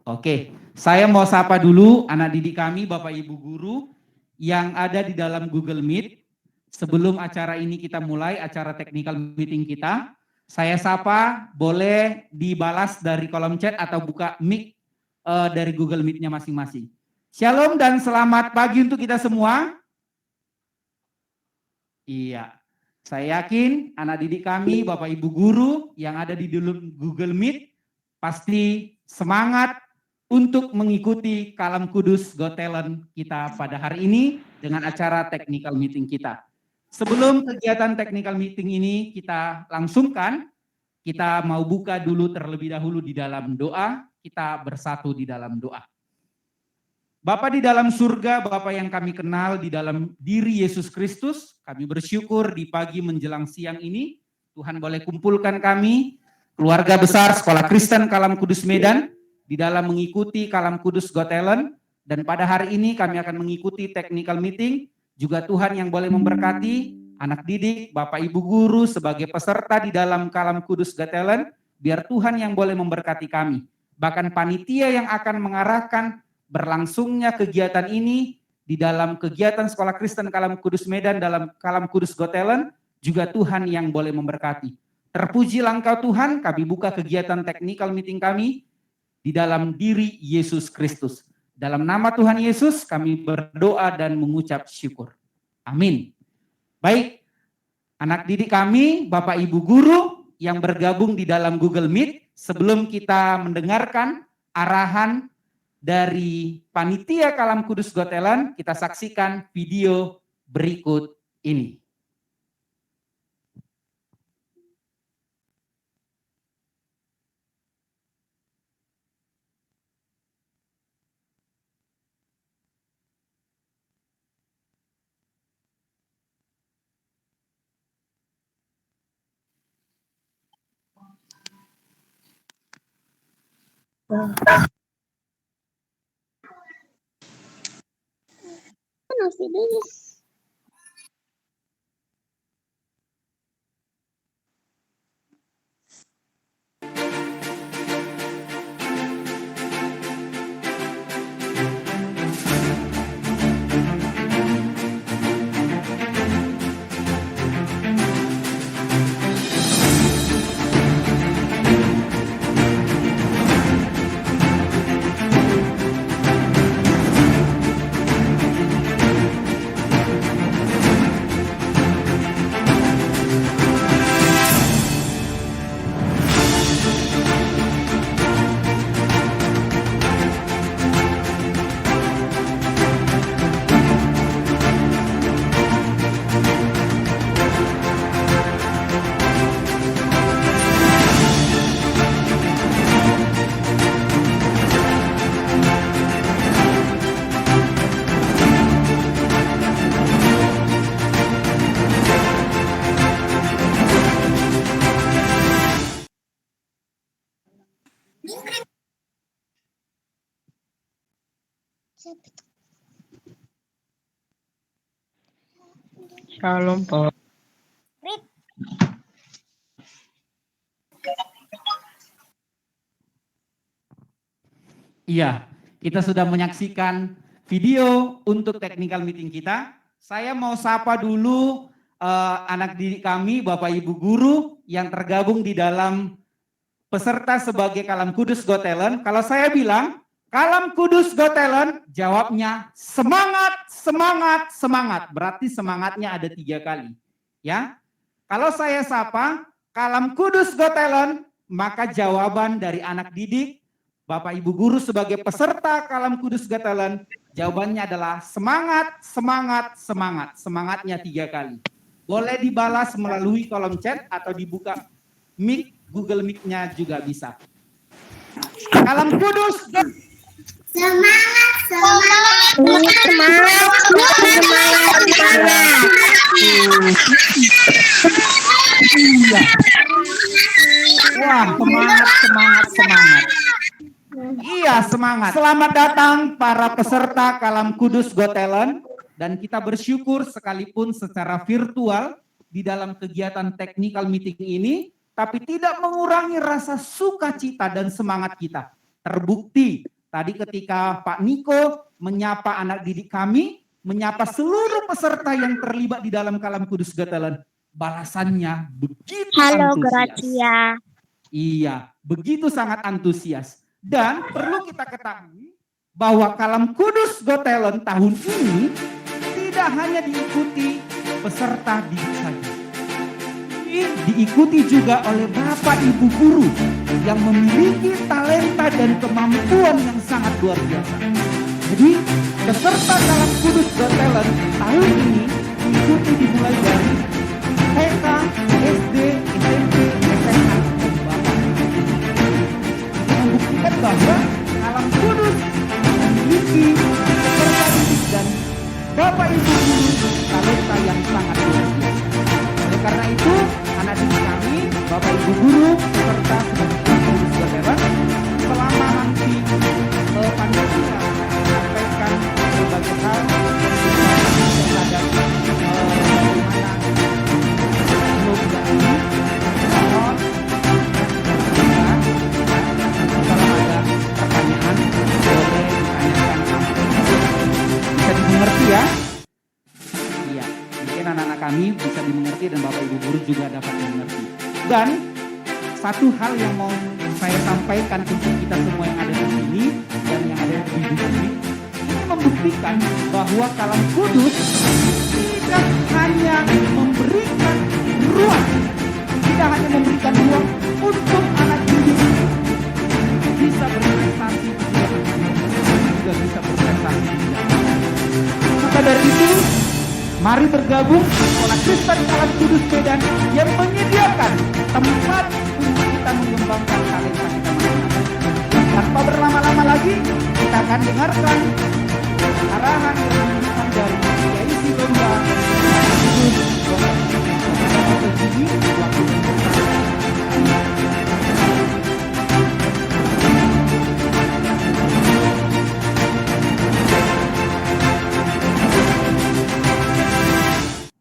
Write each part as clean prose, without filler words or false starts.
Oke, saya mau sapa dulu anak didik kami, Bapak Ibu Guru yang ada di dalam Google Meet. Sebelum acara ini kita mulai, acara technical meeting kita, saya sapa, boleh dibalas dari kolom chat atau buka mic dari Google Meet-nya masing-masing. Shalom dan selamat pagi untuk kita semua. Iya, saya yakin anak didik kami, Bapak Ibu Guru yang ada di dalam Google Meet, pasti semangat untuk mengikuti Kalam Kudus Got Talent kita pada hari ini dengan acara technical meeting kita. Sebelum kegiatan technical meeting ini kita langsungkan, kita mau buka dulu terlebih dahulu di dalam doa, kita bersatu di dalam doa. Bapa di dalam surga, Bapa yang kami kenal di dalam diri Yesus Kristus, kami bersyukur di pagi menjelang siang ini, Tuhan boleh kumpulkan kami, keluarga besar Sekolah Kristen Kalam Kudus Medan, di dalam mengikuti Kalam Kudus Got Talent, dan pada hari ini kami akan mengikuti technical meeting, juga Tuhan yang boleh memberkati anak didik, Bapak Ibu Guru sebagai peserta di dalam Kalam Kudus Got Talent, biar Tuhan yang boleh memberkati kami. Bahkan panitia yang akan mengarahkan berlangsungnya kegiatan ini di dalam kegiatan Sekolah Kristen Kalam Kudus Medan dalam Kalam Kudus Got Talent, juga Tuhan yang boleh memberkati. Terpujilah Engkau Tuhan, kami buka kegiatan technical meeting kami di dalam diri Yesus Kristus. Dalam nama Tuhan Yesus kami berdoa dan mengucap syukur. Amin. Baik, anak didik kami, Bapak Ibu Guru yang bergabung di dalam Google Meet, sebelum kita mendengarkan arahan dari panitia Kalam Kudus Got Talent, kita saksikan video berikut ini. Shalom, Pak. Iya, kita sudah menyaksikan video untuk technical meeting kita. Saya mau sapa dulu anak didik kami, Bapak Ibu Guru yang tergabung di dalam peserta sebagai Kalam Kudus Got Talent. Kalau saya bilang Kalam Kudus Got Talent, jawabnya semangat, semangat, semangat. Berarti semangatnya ada 3 kali. Ya, kalau saya sapa Kalam Kudus Got Talent, maka jawaban dari anak didik, Bapak Ibu Guru sebagai peserta Kalam Kudus Got Talent, jawabannya adalah semangat, semangat, semangat. Semangatnya 3 kali. Boleh dibalas melalui kolom chat atau dibuka mic, Google Mic-nya juga bisa. Kalam Kudus Semangat, semangat, semangat, semangat, semangat. Iya. Wah, semangat, semangat, semangat. Iya, semangat. Selamat datang para peserta Kalam Kudus Got Talent, dan kita bersyukur sekalipun secara virtual di dalam kegiatan technical meeting ini, tapi tidak mengurangi rasa sukacita dan semangat kita. Terbukti Tadi ketika Pak Niko menyapa anak didik kami, menyapa seluruh peserta yang terlibat di dalam Kalam Kudus Got Talent, balasannya begitu Halo antusias. Gracia. Iya, begitu sangat antusias. Dan perlu kita ketahui bahwa Kalam Kudus Got Talent tahun ini tidak hanya diikuti peserta didik saja, diikuti juga oleh Bapak Ibu guru yang memiliki talenta dan kemampuan yang sangat luar biasa. Jadi peserta Kalam Kudus Got Talent tahun ini diikuti dimulai dari TK, SD, SMP, SMA, dan Bapak. Membuktikan bahwa Kalam Kudus memiliki peserta didik dan Bapak Ibu guru talenta yang sangat luar biasa. Oleh karena itu, anak didik kami, Bapak Ibu guru, serta sebagai Kudus Got Talent, selama nanti panitia menyampaikan berbagai hal terhadap bagaimana lomba ini, mohon kalau ada pertanyaan boleh ditanyakan langsung. Bisa dimengerti ya? Iya, mungkin anak-anak kami bisa dimengerti dan Bapak Ibu guru juga dapat dimengerti. Dan satu hal yang mau saya sampaikan untuk kita semua yang ada di sini dan yang ada di bumi ini membuktikan bahwa Kalam Kudus tidak hanya memberikan ruang, tidak hanya memberikan ruang untuk anak didik bisa berprestasi, juga bisa berprestasi. Maka dari itu, mari bergabung Sekolah Kristen Kalam Kudus Medan yang menyediakan tempat untuk kita mengembangkan talenta kita masing-masing. Tanpa berlama-lama lagi, kita akan dengarkan arahan yang diberikan dari Kiai Silomba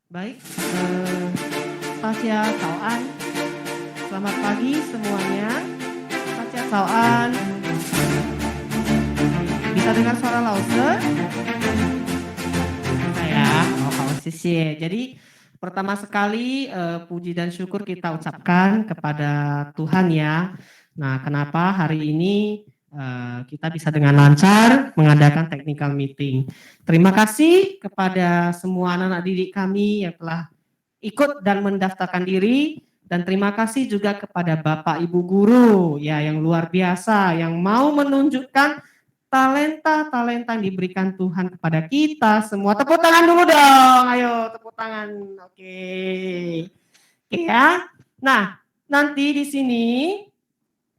Baik, Tasya Sauan. Selamat pagi semuanya. Tasya Sauan. Bisa dengar suara Lause? Saya, Sisi. Jadi pertama sekali puji dan syukur kita ucapkan kepada Tuhan ya. Nah, kenapa hari ini kita bisa dengan lancar mengadakan technical meeting. Terima kasih kepada semua anak-anak didik kami yang telah ikut dan mendaftarkan diri, dan terima kasih juga kepada Bapak Ibu guru ya yang luar biasa yang mau menunjukkan talenta-talenta yang diberikan Tuhan kepada kita semua. Tepuk tangan dulu dong. Ayo tepuk tangan. Oke. Oke ya. Nah, nanti di sini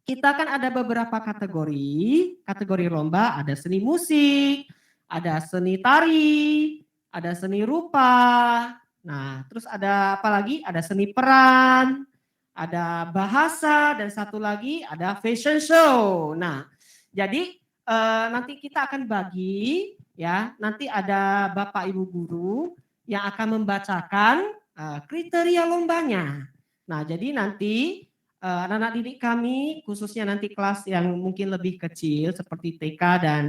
kita kan ada beberapa kategori lomba, ada seni musik, ada seni tari, ada seni rupa. Nah, terus ada apa lagi? Ada seni peran, ada bahasa, dan satu lagi ada fashion show. Nah, jadi nanti kita akan bagi ya, nanti ada Bapak Ibu guru yang akan membacakan kriteria lombanya. Nah, jadi nanti anak-anak didik kami, khususnya nanti kelas yang mungkin lebih kecil seperti TK dan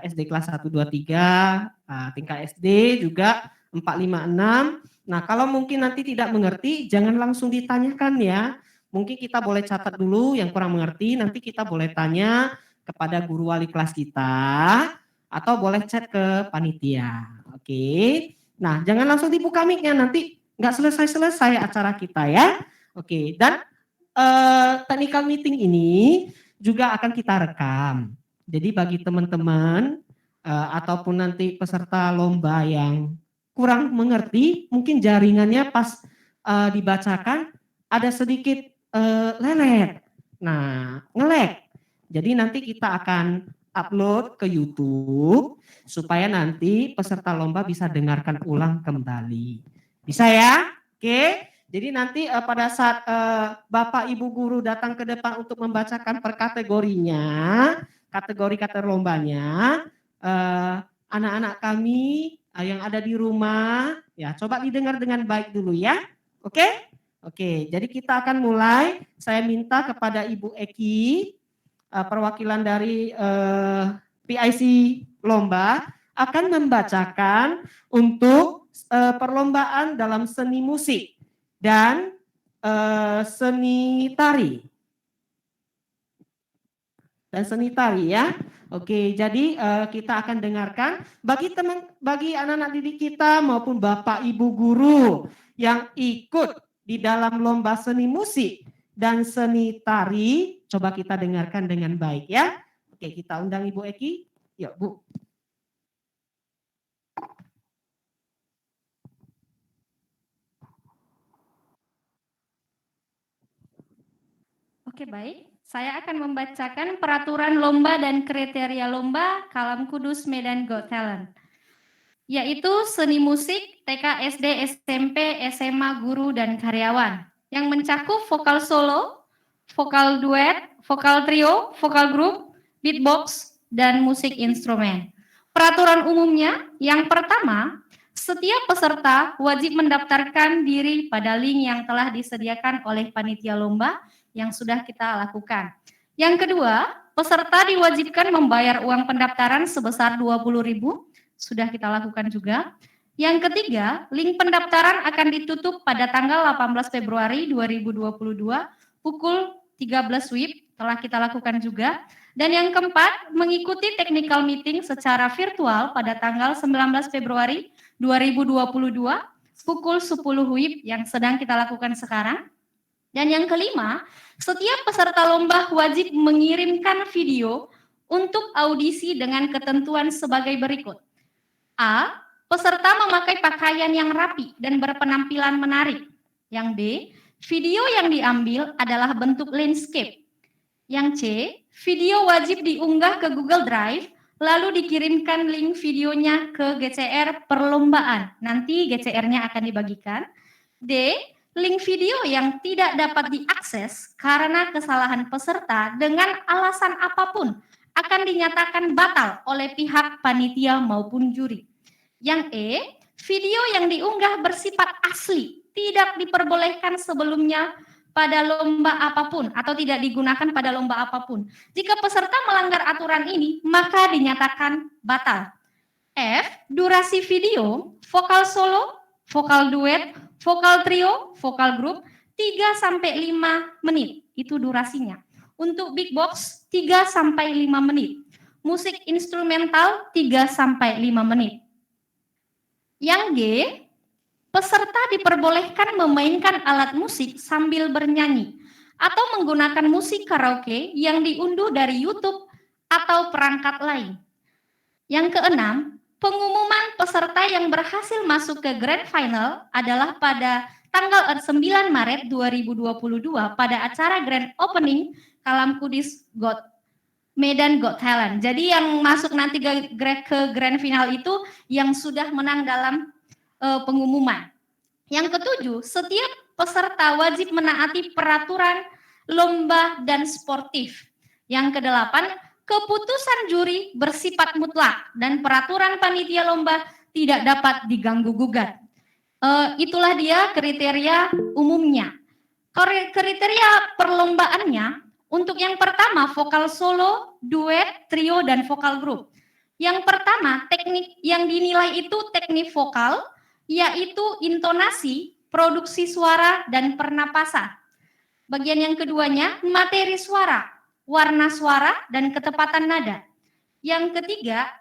SD kelas 1, 2, 3, tingkat SD juga 4, 5, 6. Nah, kalau mungkin nanti tidak mengerti, jangan langsung ditanyakan ya. Mungkin kita boleh catat dulu yang kurang mengerti, nanti kita boleh tanya kepada guru wali kelas kita, atau boleh chat ke panitia. Oke. Nah, jangan langsung dibuka mic-nya, nanti nggak selesai-selesai acara kita ya. Oke, dan technical meeting ini juga akan kita rekam. Jadi bagi teman-teman ataupun nanti peserta lomba yang kurang mengerti, mungkin jaringannya pas dibacakan ada sedikit lelet. Nah, nge-lag. Jadi nanti kita akan upload ke YouTube supaya nanti peserta lomba bisa dengarkan ulang kembali. Bisa ya? Oke. Jadi nanti pada saat Bapak Ibu guru datang ke depan untuk membacakan per kategorinya, kategori lombanya, anak-anak kami yang ada di rumah, ya coba didengar dengan baik dulu ya. Oke? Oke, jadi kita akan mulai. Saya minta kepada Ibu Eki perwakilan dari PIC lomba akan membacakan untuk perlombaan dalam seni musik dan seni tari. Ya. Oke, jadi kita akan dengarkan bagi anak-anak didik kita maupun Bapak Ibu guru yang ikut di dalam lomba seni musik dan seni tari, coba kita dengarkan dengan baik ya. Oke, kita undang Ibu Eki. Yuk, Bu. Oke, baik. Saya akan membacakan peraturan lomba dan kriteria lomba Kalam Kudus Medan Got Talent, yaitu seni musik TK, SD, SMP, SMA, guru, dan karyawan, yang mencakup vokal solo, vokal duet, vokal trio, vokal grup, beatbox, dan musik instrumen. Peraturan umumnya, yang pertama, setiap peserta wajib mendaftarkan diri pada link yang telah disediakan oleh panitia lomba yang sudah kita lakukan. Yang kedua, peserta diwajibkan membayar uang pendaftaran sebesar 20.000, sudah kita lakukan juga. Yang ketiga, link pendaftaran akan ditutup pada tanggal 18 Februari 2022 pukul 13 WIB, telah kita lakukan juga. Dan yang keempat, mengikuti technical meeting secara virtual pada tanggal 19 Februari 2022 pukul 10 WIB yang sedang kita lakukan sekarang. Dan yang kelima, setiap peserta lomba wajib mengirimkan video untuk audisi dengan ketentuan sebagai berikut. A. Peserta memakai pakaian yang rapi dan berpenampilan menarik. Yang B. Video yang diambil adalah bentuk landscape. Yang C. Video wajib diunggah ke Google Drive, lalu dikirimkan link videonya ke GCR perlombaan. Nanti GCR-nya akan dibagikan. D. Link video yang tidak dapat diakses karena kesalahan peserta dengan alasan apapun akan dinyatakan batal oleh pihak panitia maupun juri. Yang E, video yang diunggah bersifat asli, tidak diperbolehkan sebelumnya pada lomba apapun atau tidak digunakan pada lomba apapun. Jika peserta melanggar aturan ini, maka dinyatakan batal. F, durasi video, vokal solo, vokal duet, vokal trio, vokal grup 3-5 menit, itu durasinya. Untuk big box 3-5 menit. Musik instrumental 3-5 menit. Yang G, peserta diperbolehkan memainkan alat musik sambil bernyanyi atau menggunakan musik karaoke yang diunduh dari YouTube atau perangkat lain. Yang keenam, pengumuman peserta yang berhasil masuk ke Grand Final adalah pada tanggal 9 Maret 2022 pada acara Grand Opening Kalam Kudus Medan Got Talent. Jadi yang masuk nanti ke Grand Final itu yang sudah menang dalam pengumuman. Yang ketujuh, setiap peserta wajib menaati peraturan lomba dan sportif. Yang kedelapan, keputusan juri bersifat mutlak dan peraturan panitia lomba tidak dapat diganggu-gugat. Itulah dia kriteria umumnya. Kriteria perlombaannya, untuk yang pertama vokal solo, duet, trio, dan vokal grup. Yang pertama, teknik yang dinilai itu teknik vokal, yaitu intonasi, produksi suara, dan pernapasan. Bagian yang keduanya, materi suara, warna suara, dan ketepatan nada. Yang ketiga,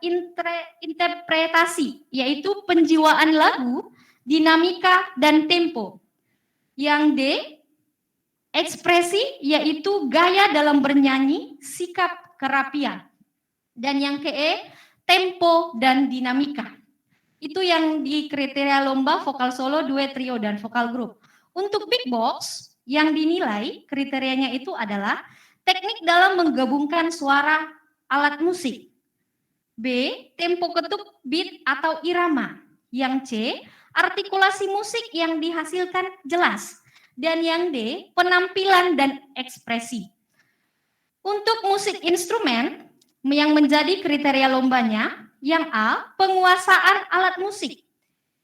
interpretasi, yaitu penjiwaan lagu, dinamika, dan tempo. Yang D, ekspresi, yaitu gaya dalam bernyanyi, sikap kerapian. Dan yang ke E, tempo dan dinamika. Itu yang di kriteria lomba vokal solo, duet, trio, dan vokal grup. Untuk big box, yang dinilai kriterianya itu adalah teknik dalam menggabungkan suara alat musik. B, tempo ketuk beat atau irama. Yang C, artikulasi musik yang dihasilkan jelas. Dan yang D, penampilan dan ekspresi. Untuk musik instrumen yang menjadi kriteria lombanya, yang A, penguasaan alat musik.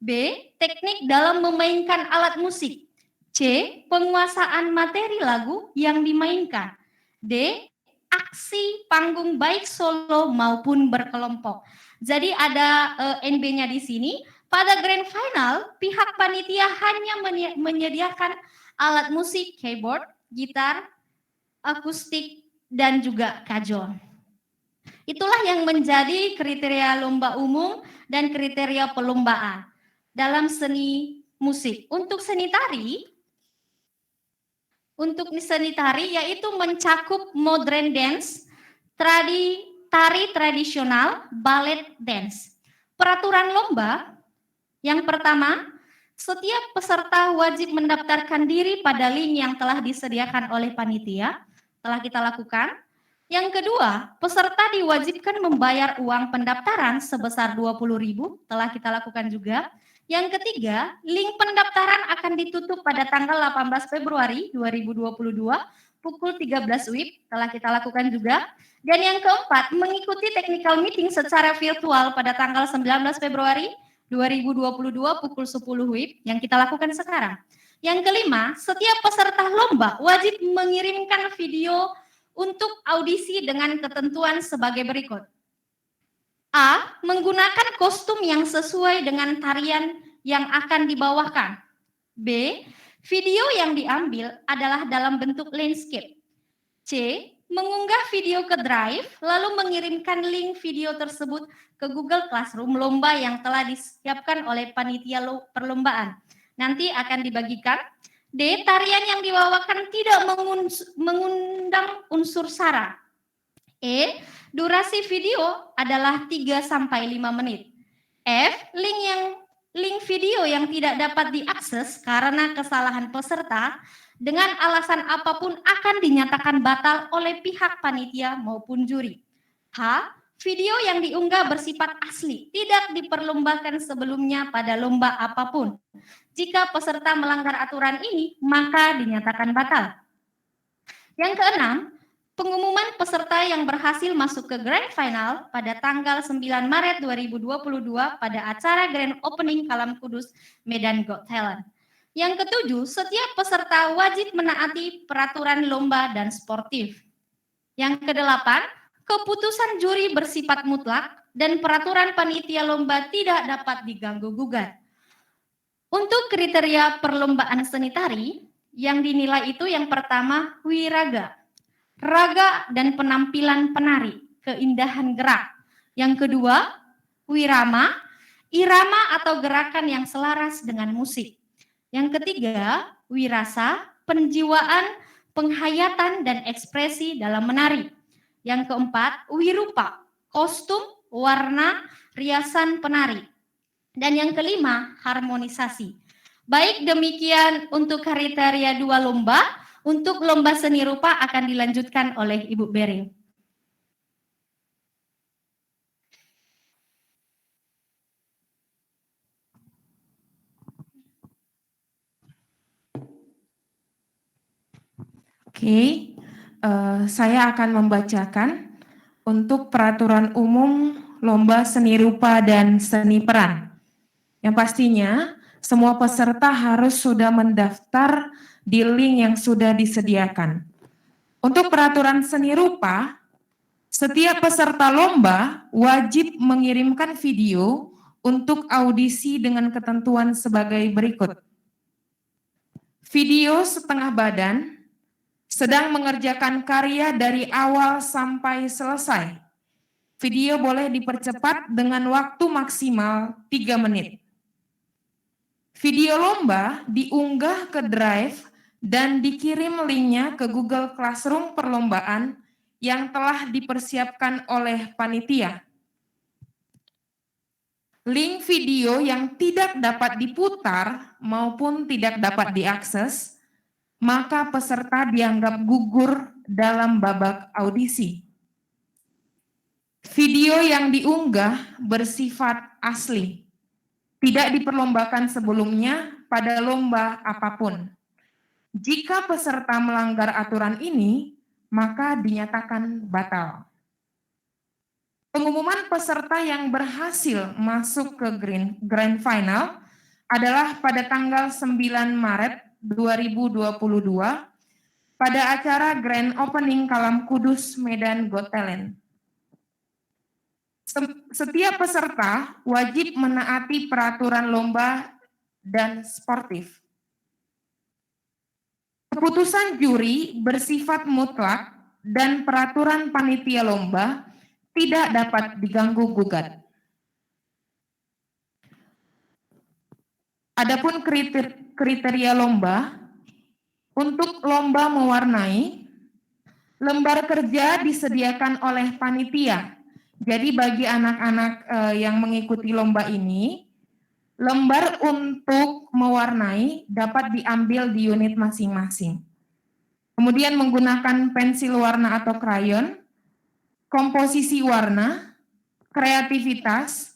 B, teknik dalam memainkan alat musik. C, penguasaan materi lagu yang dimainkan. D, aksi panggung baik solo maupun berkelompok. Jadi ada NB-nya di sini. Pada grand final, pihak panitia hanya menyediakan alat musik, keyboard, gitar, akustik, dan juga kajol. Itulah yang menjadi kriteria lomba umum dan kriteria perlombaan dalam seni musik. Untuk seni tari yaitu mencakup modern dance, tari tradisional, ballet dance. Peraturan lomba yang pertama, setiap peserta wajib mendaftarkan diri pada link yang telah disediakan oleh panitia, telah kita lakukan. Yang kedua, peserta diwajibkan membayar uang pendaftaran sebesar 20.000, telah kita lakukan juga. Yang ketiga, link pendaftaran akan ditutup pada tanggal 18 Februari 2022 pukul 13 WIB, telah kita lakukan juga. Dan yang keempat, mengikuti technical meeting secara virtual pada tanggal 19 Februari 2022 pukul 10 WIB yang kita lakukan sekarang. Yang kelima, setiap peserta lomba wajib mengirimkan video untuk audisi dengan ketentuan sebagai berikut. A. Menggunakan kostum yang sesuai dengan tarian yang akan dibawakan. B. Video yang diambil adalah dalam bentuk landscape. C. Mengunggah video ke Drive, lalu mengirimkan link video tersebut ke Google Classroom lomba yang telah disiapkan oleh panitia perlombaan. Nanti akan dibagikan. D. Tarian yang dibawakan tidak mengundang unsur sara. E. Durasi video adalah 3-5 menit. F. Link video yang tidak dapat diakses karena kesalahan peserta dengan alasan apapun akan dinyatakan batal oleh pihak panitia maupun juri. H. Video yang diunggah bersifat asli, tidak diperlombakan sebelumnya pada lomba apapun. Jika peserta melanggar aturan ini, maka dinyatakan batal. Yang keenam, pengumuman peserta yang berhasil masuk ke Grand Final pada tanggal 9 Maret 2022 pada acara Grand Opening Kalam Kudus Medan Got Talent. Yang ketujuh, setiap peserta wajib menaati peraturan lomba dan sportif. Yang kedelapan, keputusan juri bersifat mutlak dan peraturan panitia lomba tidak dapat diganggu-gugat. Untuk kriteria perlombaan seni tari, yang dinilai itu yang pertama, wiraga, raga dan penampilan penari, keindahan gerak. Yang kedua, wirama, irama atau gerakan yang selaras dengan musik. Yang ketiga, wirasa, penjiwaan, penghayatan dan ekspresi dalam menari. Yang keempat, wirupa, kostum, warna, riasan penari. Dan yang kelima, harmonisasi. Baik demikian untuk kriteria 2 lomba. Untuk lomba seni rupa akan dilanjutkan oleh Ibu Bering. Oke, saya akan membacakan untuk peraturan umum lomba seni rupa dan seni peran. Yang pastinya semua peserta harus sudah mendaftar di link yang sudah disediakan. Untuk peraturan seni rupa, setiap peserta lomba wajib mengirimkan video untuk audisi dengan ketentuan sebagai berikut. Video setengah badan, sedang mengerjakan karya dari awal sampai selesai. Video boleh dipercepat dengan waktu maksimal 3 menit. Video lomba diunggah ke Drive dan dikirim linknya ke Google Classroom perlombaan yang telah dipersiapkan oleh panitia. Link video yang tidak dapat diputar maupun tidak dapat diakses, maka peserta dianggap gugur dalam babak audisi. Video yang diunggah bersifat asli, tidak diperlombakan sebelumnya pada lomba apapun. Jika peserta melanggar aturan ini, maka dinyatakan batal. Pengumuman peserta yang berhasil masuk ke Grand Final adalah pada tanggal 9 Maret 2022 pada acara Grand Opening Kalam Kudus Medan Got Talent. Setiap peserta wajib menaati peraturan lomba dan sportif. Keputusan juri bersifat mutlak dan peraturan panitia lomba tidak dapat diganggu-gugat. Adapun kriteria lomba, untuk lomba mewarnai, lembar kerja disediakan oleh panitia. Jadi bagi anak-anak yang mengikuti lomba ini, lembar untuk mewarnai dapat diambil di unit masing-masing. Kemudian menggunakan pensil warna atau krayon, komposisi warna, kreativitas,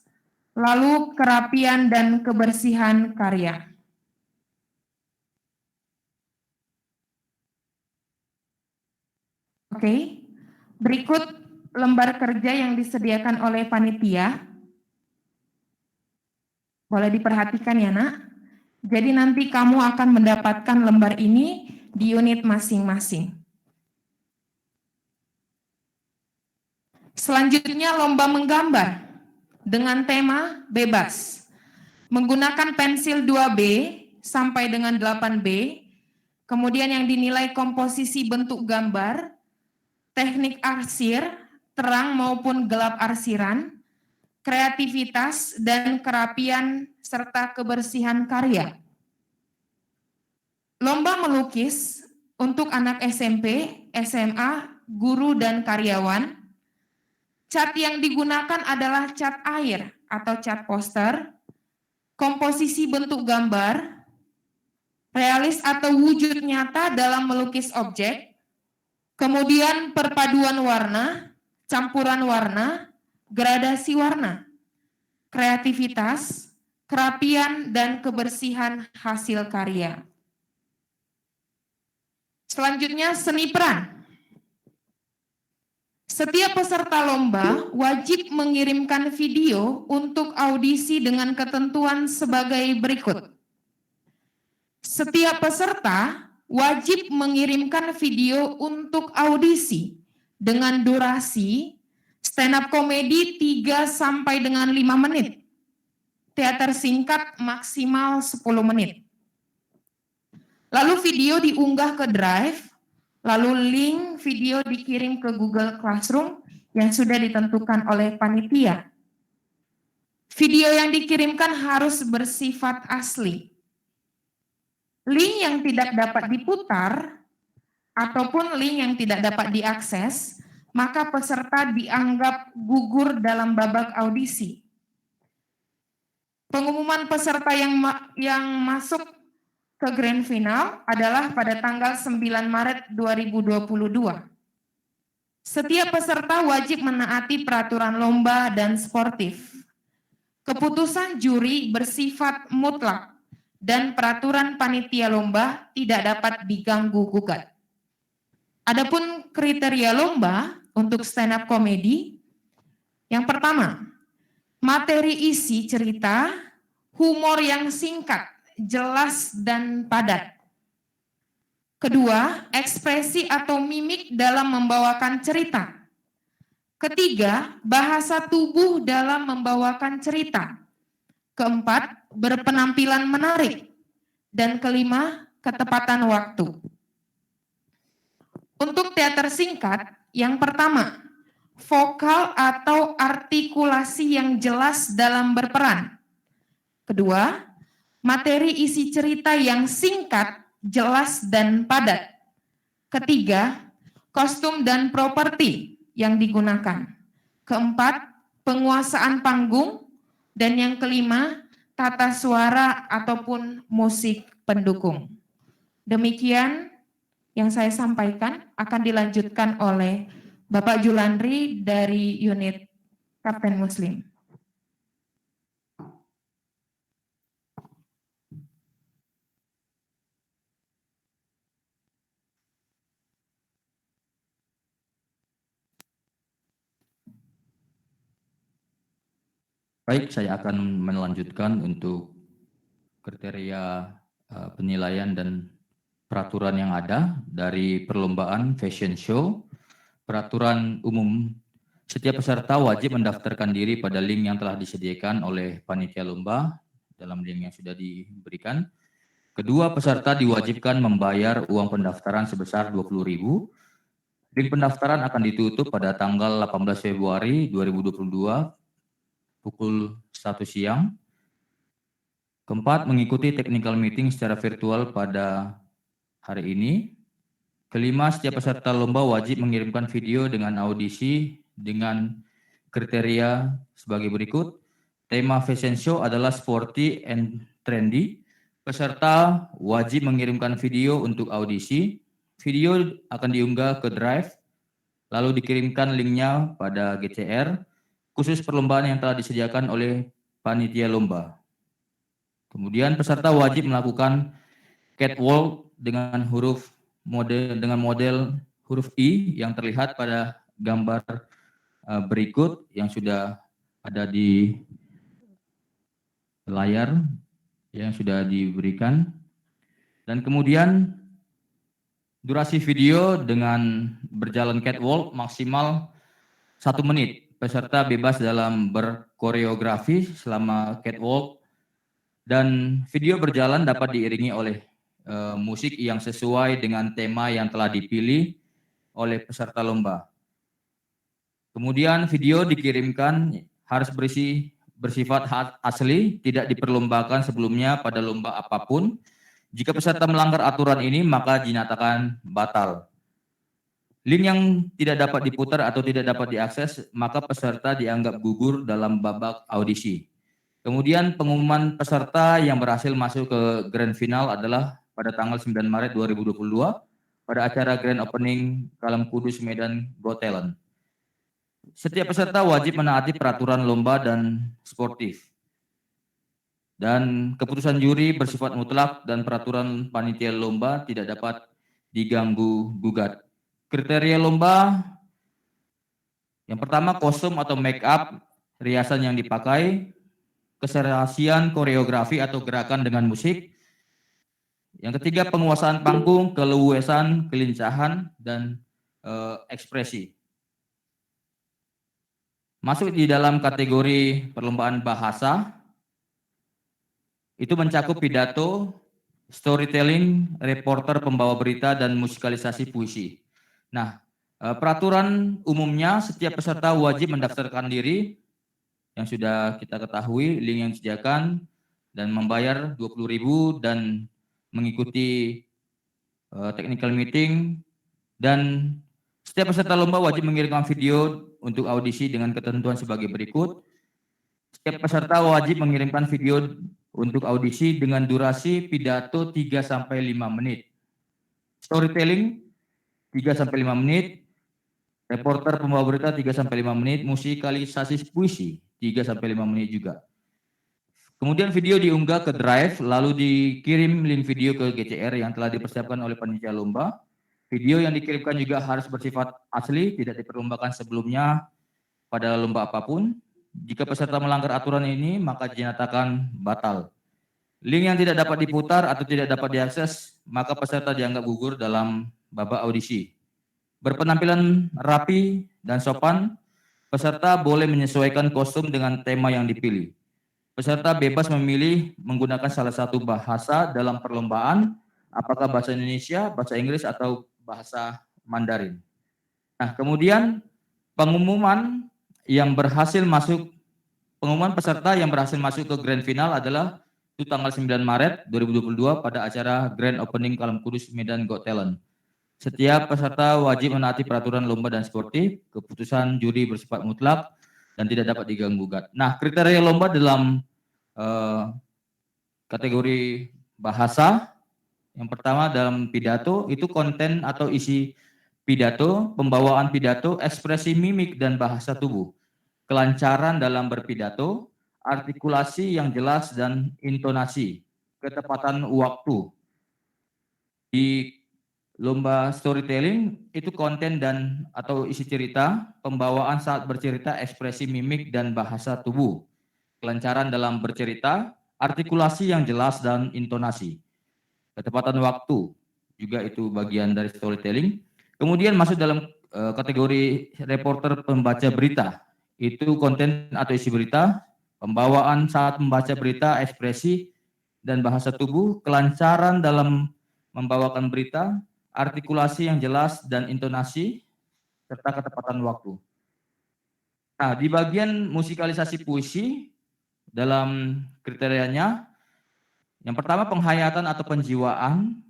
lalu kerapian dan kebersihan karya. Oke, berikut lembar kerja yang disediakan oleh panitia. Boleh diperhatikan ya nak. Jadi nanti kamu akan mendapatkan lembar ini di unit masing-masing. Selanjutnya lomba menggambar dengan tema bebas. Menggunakan pensil 2B sampai dengan 8B. Kemudian yang dinilai komposisi bentuk gambar, teknik arsir, terang maupun gelap arsiran, kreativitas dan kerapian serta kebersihan karya. Lomba melukis untuk anak SMP, SMA, guru dan karyawan. Cat yang digunakan adalah cat air atau cat poster, komposisi bentuk gambar, realis atau wujud nyata dalam melukis objek, kemudian perpaduan warna, campuran warna, gradasi warna, kreativitas, kerapian, dan kebersihan hasil karya. Selanjutnya seni peran. Setiap peserta lomba wajib mengirimkan video untuk audisi dengan ketentuan sebagai berikut. Setiap peserta wajib mengirimkan video untuk audisi dengan durasi stand up komedi 3 sampai dengan 5 menit. Teater singkat maksimal 10 menit. Lalu video diunggah ke Drive, lalu link video dikirim ke Google Classroom yang sudah ditentukan oleh panitia. Video yang dikirimkan harus bersifat asli. Link yang tidak dapat diputar ataupun link yang tidak dapat diakses, maka peserta dianggap gugur dalam babak audisi. Pengumuman peserta yang masuk ke grand final adalah pada tanggal 9 Maret 2022. Setiap peserta wajib menaati peraturan lomba dan sportif. Keputusan juri bersifat mutlak dan peraturan panitia lomba tidak dapat diganggu-gugat. Adapun kriteria lomba untuk stand up comedy, yang pertama, materi isi cerita, humor yang singkat, jelas dan padat. Kedua, ekspresi atau mimik dalam membawakan cerita. Ketiga, bahasa tubuh dalam membawakan cerita. Keempat, berpenampilan menarik. Dan kelima, ketepatan waktu. Untuk teater singkat, yang pertama, vokal atau artikulasi yang jelas dalam berperan. Kedua, materi isi cerita yang singkat, jelas, dan padat. Ketiga, kostum dan properti yang digunakan. Keempat, penguasaan panggung. Dan yang kelima, tata suara ataupun musik pendukung. Demikian yang saya sampaikan, akan dilanjutkan oleh Bapak Julandri dari unit Kapten Muslim. Baik, saya akan melanjutkan untuk kriteria penilaian dan peraturan yang ada dari perlombaan fashion show. Peraturan umum, setiap peserta wajib mendaftarkan diri pada link yang telah disediakan oleh panitia lomba dalam link yang sudah diberikan. Kedua, peserta diwajibkan membayar uang pendaftaran sebesar 20.000. Link pendaftaran akan ditutup pada tanggal 18 Februari 2022 pukul 1 siang. Keempat, mengikuti technical meeting secara virtual pada hari ini. Kelima, setiap peserta lomba wajib mengirimkan video dengan audisi dengan kriteria sebagai berikut. Tema fashion show adalah sporty and trendy. Peserta wajib mengirimkan video untuk audisi. Video akan diunggah ke Drive, lalu dikirimkan linknya pada GCR, khusus perlombaan yang telah disediakan oleh panitia lomba. Kemudian peserta wajib melakukan catwalk dengan model huruf I yang terlihat pada gambar berikut yang sudah ada di layar yang sudah diberikan. Dan kemudian durasi video dengan berjalan catwalk maksimal 1 menit. Peserta bebas dalam berkoreografi selama catwalk dan video berjalan dapat diiringi oleh musik yang sesuai dengan tema yang telah dipilih oleh peserta lomba. Kemudian video dikirimkan harus bersifat asli, tidak diperlombakan sebelumnya pada lomba apapun. Jika peserta melanggar aturan ini, maka dinyatakan batal. Link yang tidak dapat diputar atau tidak dapat diakses, maka peserta dianggap gugur dalam babak audisi. Kemudian pengumuman peserta yang berhasil masuk ke grand final adalah pada tanggal 9 Maret 2022 pada acara grand opening Kalam Kudus Medan Got Talent. Setiap peserta wajib menaati peraturan lomba dan sportif. Dan keputusan juri bersifat mutlak dan peraturan panitia lomba tidak dapat diganggu gugat. Kriteria lomba yang pertama, kostum atau make up, riasan yang dipakai, keserasian koreografi atau gerakan dengan musik. Yang ketiga, penguasaan panggung, keleluasan, kelincahan, dan ekspresi. Masuk di dalam kategori perlombaan bahasa, itu mencakup pidato, storytelling, reporter, pembawa berita, dan musikalisasi puisi. Nah, peraturan umumnya setiap peserta wajib mendaftarkan diri yang sudah kita ketahui, link yang disediakan, dan membayar 20.000 dan mengikuti technical meeting. Dan setiap peserta lomba wajib mengirimkan video untuk audisi dengan ketentuan sebagai berikut. Setiap peserta wajib mengirimkan video untuk audisi dengan durasi pidato 3-5 menit. Storytelling 3-5 menit. Reporter pembawa berita 3-5 menit. Musikalisasi puisi 3-5 menit juga. Kemudian video diunggah ke Drive, lalu dikirim link video ke GCR yang telah dipersiapkan oleh panitia lomba. Video yang dikirimkan juga harus bersifat asli, tidak diperlombakan sebelumnya pada lomba apapun. Jika peserta melanggar aturan ini, maka dinyatakan batal. Link yang tidak dapat diputar atau tidak dapat diakses, maka peserta dianggap gugur dalam babak audisi. Berpenampilan rapi dan sopan, peserta boleh menyesuaikan kostum dengan tema yang dipilih. Peserta bebas memilih menggunakan salah satu bahasa dalam perlombaan, apakah bahasa Indonesia, bahasa Inggris, atau bahasa Mandarin. Nah, kemudian pengumuman peserta yang berhasil masuk ke grand final adalah itu tanggal 9 Maret 2022 pada acara grand opening Kalam Kudus Medan Got Talent. Setiap peserta wajib menaati peraturan lomba dan sportif, keputusan juri bersifat mutlak dan tidak dapat diganggu gugat. Nah, kriteria lomba dalam kategori bahasa, yang pertama dalam pidato itu konten atau isi pidato, pembawaan pidato, ekspresi mimik dan bahasa tubuh, kelancaran dalam berpidato, artikulasi yang jelas dan intonasi, ketepatan waktu. Di lomba storytelling itu konten dan atau isi cerita, pembawaan saat bercerita, ekspresi mimik dan bahasa tubuh, kelancaran dalam bercerita, artikulasi yang jelas dan intonasi, ketepatan waktu. juga itu bagian dari storytelling. Kemudian masuk dalam kategori reporter pembaca berita, itu konten atau isi berita, pembawaan saat membaca berita, ekspresi dan bahasa tubuh, kelancaran dalam membawakan berita, artikulasi yang jelas dan intonasi, serta ketepatan waktu. Nah, di bagian musikalisasi puisi, dalam kriterianya, yang pertama penghayatan atau penjiwaan,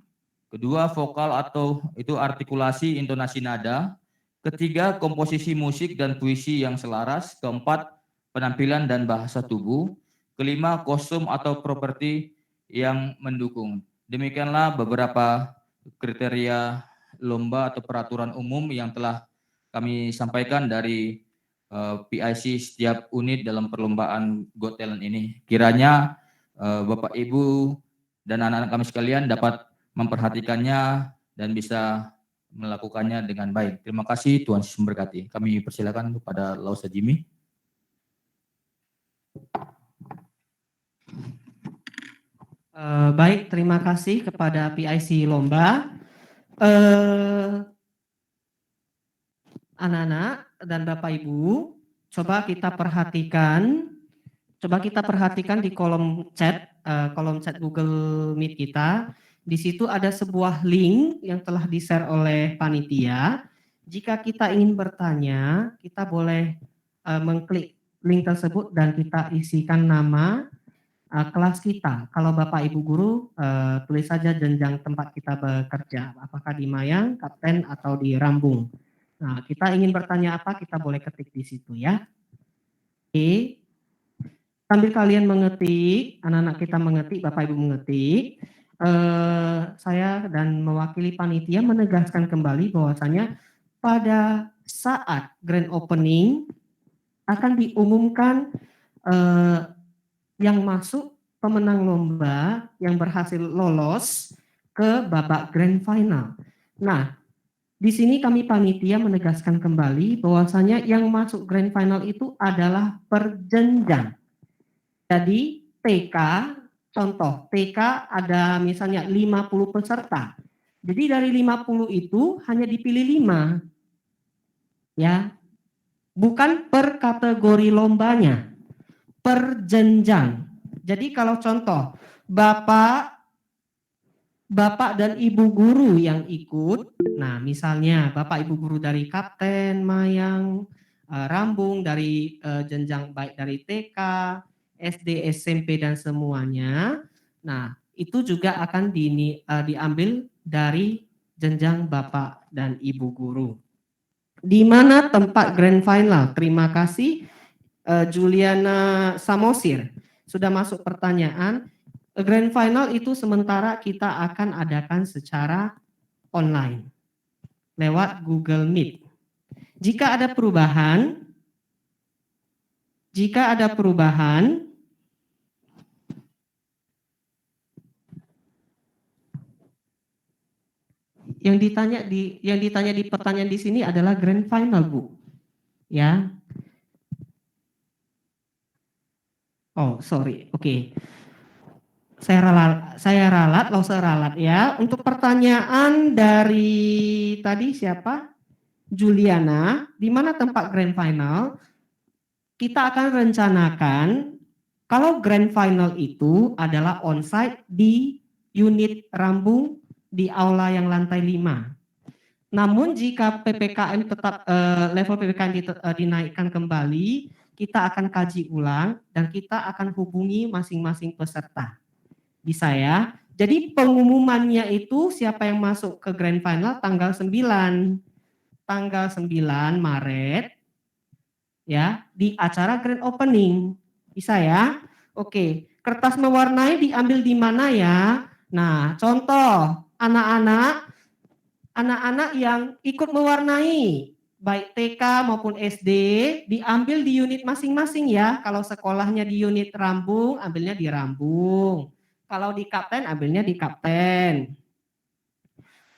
kedua vokal atau itu artikulasi intonasi nada, ketiga komposisi musik dan puisi yang selaras, keempat penampilan dan bahasa tubuh, kelima kostum atau properti yang mendukung. Demikianlah beberapa kriteria lomba atau peraturan umum yang telah kami sampaikan dari PIC setiap unit dalam perlombaan Got Talent ini. Kiranya Bapak Ibu dan anak-anak kami sekalian dapat memperhatikannya dan bisa melakukannya dengan baik. Terima kasih, Tuhan Yesus memberkati. Kami persilakan kepada Lausa Jimmy. Baik, terima kasih kepada PIC Lomba. Anak-anak dan Bapak Ibu, coba kita perhatikan di kolom chat Google Meet kita. Di situ ada sebuah link yang telah di-share oleh panitia. Jika kita ingin bertanya, kita boleh mengklik link tersebut dan kita isikan nama kelas kita. Kalau Bapak Ibu guru, tulis saja jenjang tempat kita bekerja, apakah di Mayang, Kapten, atau di Rambung. Nah, kita ingin bertanya apa, kita boleh ketik di situ ya. Oke. Sambil kalian mengetik, anak-anak kita mengetik, Bapak Ibu mengetik, saya dan mewakili panitia menegaskan kembali bahwasanya pada saat grand opening akan diumumkan yang masuk pemenang lomba yang berhasil lolos ke babak grand final. Nah, di sini kami panitia menegaskan kembali bahwasanya yang masuk grand final itu adalah berjenjang. Jadi TK, contoh TK ada misalnya 50 peserta. Jadi dari 50 itu hanya dipilih 5. Ya. Bukan per kategori lombanya, per jenjang. Jadi kalau contoh Bapak dan Ibu guru yang ikut, nah misalnya Bapak Ibu guru dari Kapten, Mayang, Rambung, dari jenjang baik dari TK, SD, SMP dan semuanya. Nah itu juga akan diambil dari jenjang Bapak dan Ibu guru. Di mana tempat grand final? Terima kasih Juliana Samosir. Sudah masuk pertanyaan. Grand final itu sementara kita akan adakan secara online lewat Google Meet. Jika ada perubahan yang ditanya di pertanyaan di sini adalah grand final, Bu. Ya. Oh, sorry. Oke. Saya ralat ya. Untuk pertanyaan dari tadi siapa? Juliana, di mana tempat grand final? Kita akan rencanakan kalau grand final itu adalah onsite di unit Rambung di aula yang lantai 5. Namun jika PPKM tetap level PPKM dinaikkan kembali, kita akan kaji ulang dan kita akan hubungi masing-masing peserta. Bisa ya. Jadi pengumumannya itu siapa yang masuk ke grand final tanggal 9 Maret ya di acara grand opening. Bisa ya? Oke, kertas mewarnai diambil di mana ya? Nah, contoh anak-anak yang ikut mewarnai baik TK maupun SD diambil di unit masing-masing ya. Kalau sekolahnya di unit Rambung, ambilnya di Rambung. Kalau di Kapten, ambilnya di Kapten.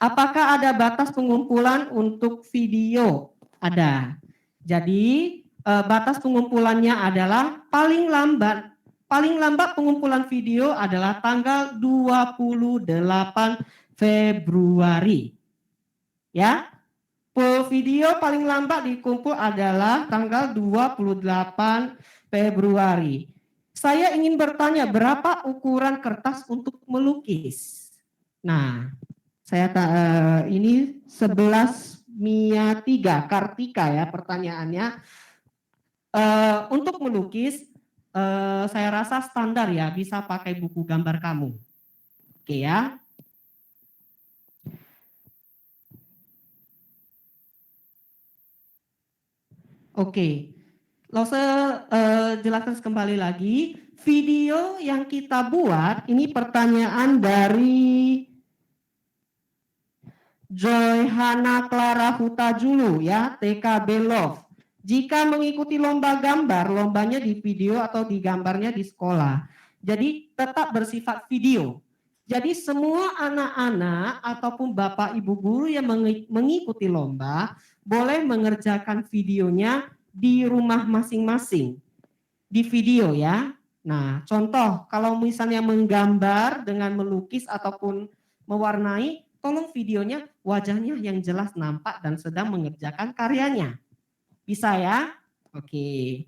Apakah ada batas pengumpulan untuk video? Ada. Jadi batas pengumpulannya adalah paling lambat pengumpulan video adalah tanggal 28 Februari. Ya. Video paling lambat dikumpul adalah tanggal 28 Februari. Saya ingin bertanya berapa ukuran kertas untuk melukis? Nah, ini 11 Mia 3 Kartika ya pertanyaannya. Untuk melukis saya rasa standar ya, bisa pakai buku gambar kamu. Oke ya. Oke, saya jelaskan kembali lagi. Video yang kita buat, ini pertanyaan dari Joy Hana Clara Hutajulu ya, TKB Love. Jika mengikuti lomba gambar, lombanya di video atau di gambarnya di sekolah. Jadi tetap bersifat video. Jadi semua anak-anak ataupun bapak ibu guru yang mengikuti lomba boleh mengerjakan videonya di rumah masing-masing. Di video ya. Nah, contoh kalau misalnya menggambar dengan melukis ataupun mewarnai, tolong videonya wajahnya yang jelas nampak dan sedang mengerjakan karyanya. Bisa ya? Oke.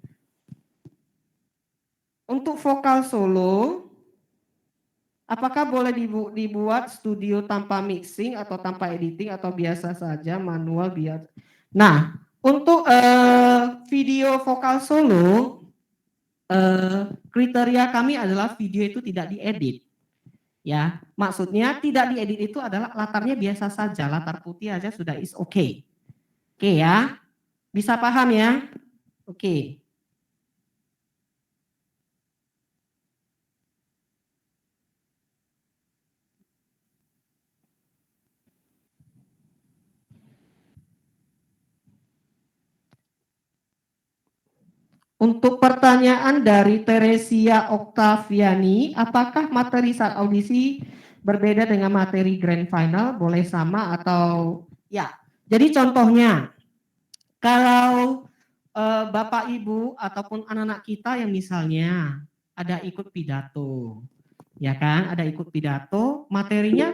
Untuk vokal solo, apakah boleh dibuat studio tanpa mixing atau tanpa editing atau biasa saja manual biar? Nah, untuk video vokal solo, kriteria kami adalah video itu tidak diedit. Ya, maksudnya tidak diedit itu adalah latarnya biasa saja, latar putih aja sudah is okay. Oke ya, bisa paham ya? Oke. Untuk pertanyaan dari Teresia Oktaviani, apakah materi saat audisi berbeda dengan materi grand final? Boleh sama atau ya? Jadi contohnya, kalau Bapak Ibu ataupun anak-anak kita yang misalnya ada ikut pidato, ya kan? Ada ikut pidato, materinya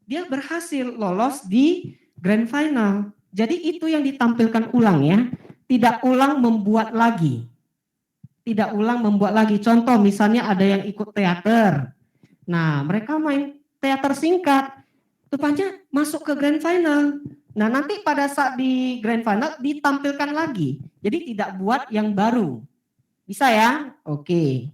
dia berhasil lolos di grand final. Jadi itu yang ditampilkan ulang ya. Tidak ulang membuat lagi. Tidak ulang membuat lagi. Contoh misalnya ada yang ikut teater. Nah, mereka main teater singkat. Rupanya masuk ke grand final. Nah, nanti pada saat di grand final ditampilkan lagi. Jadi tidak buat yang baru. Bisa ya? Oke.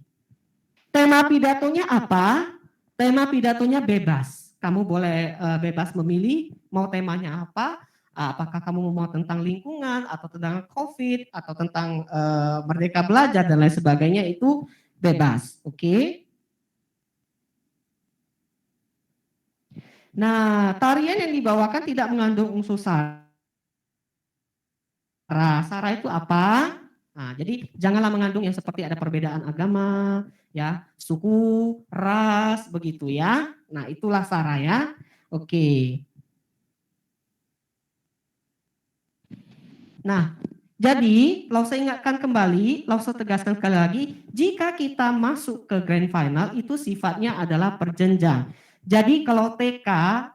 Tema pidatonya apa? Tema pidatonya bebas. Kamu boleh bebas memilih mau temanya apa. Apakah kamu mau tentang lingkungan atau tentang COVID atau tentang merdeka belajar dan lain sebagainya, itu bebas, oke? Nah, tarian yang dibawakan tidak mengandung unsur sara. Sara itu apa? Nah, jadi janganlah mengandung yang seperti ada perbedaan agama, ya, suku, ras, begitu ya. Nah, itulah sara ya. Oke. Nah, jadi saya ingatkan kembali, saya tegaskan sekali lagi, jika kita masuk ke grand final itu sifatnya adalah perjenjang. Jadi kalau TK,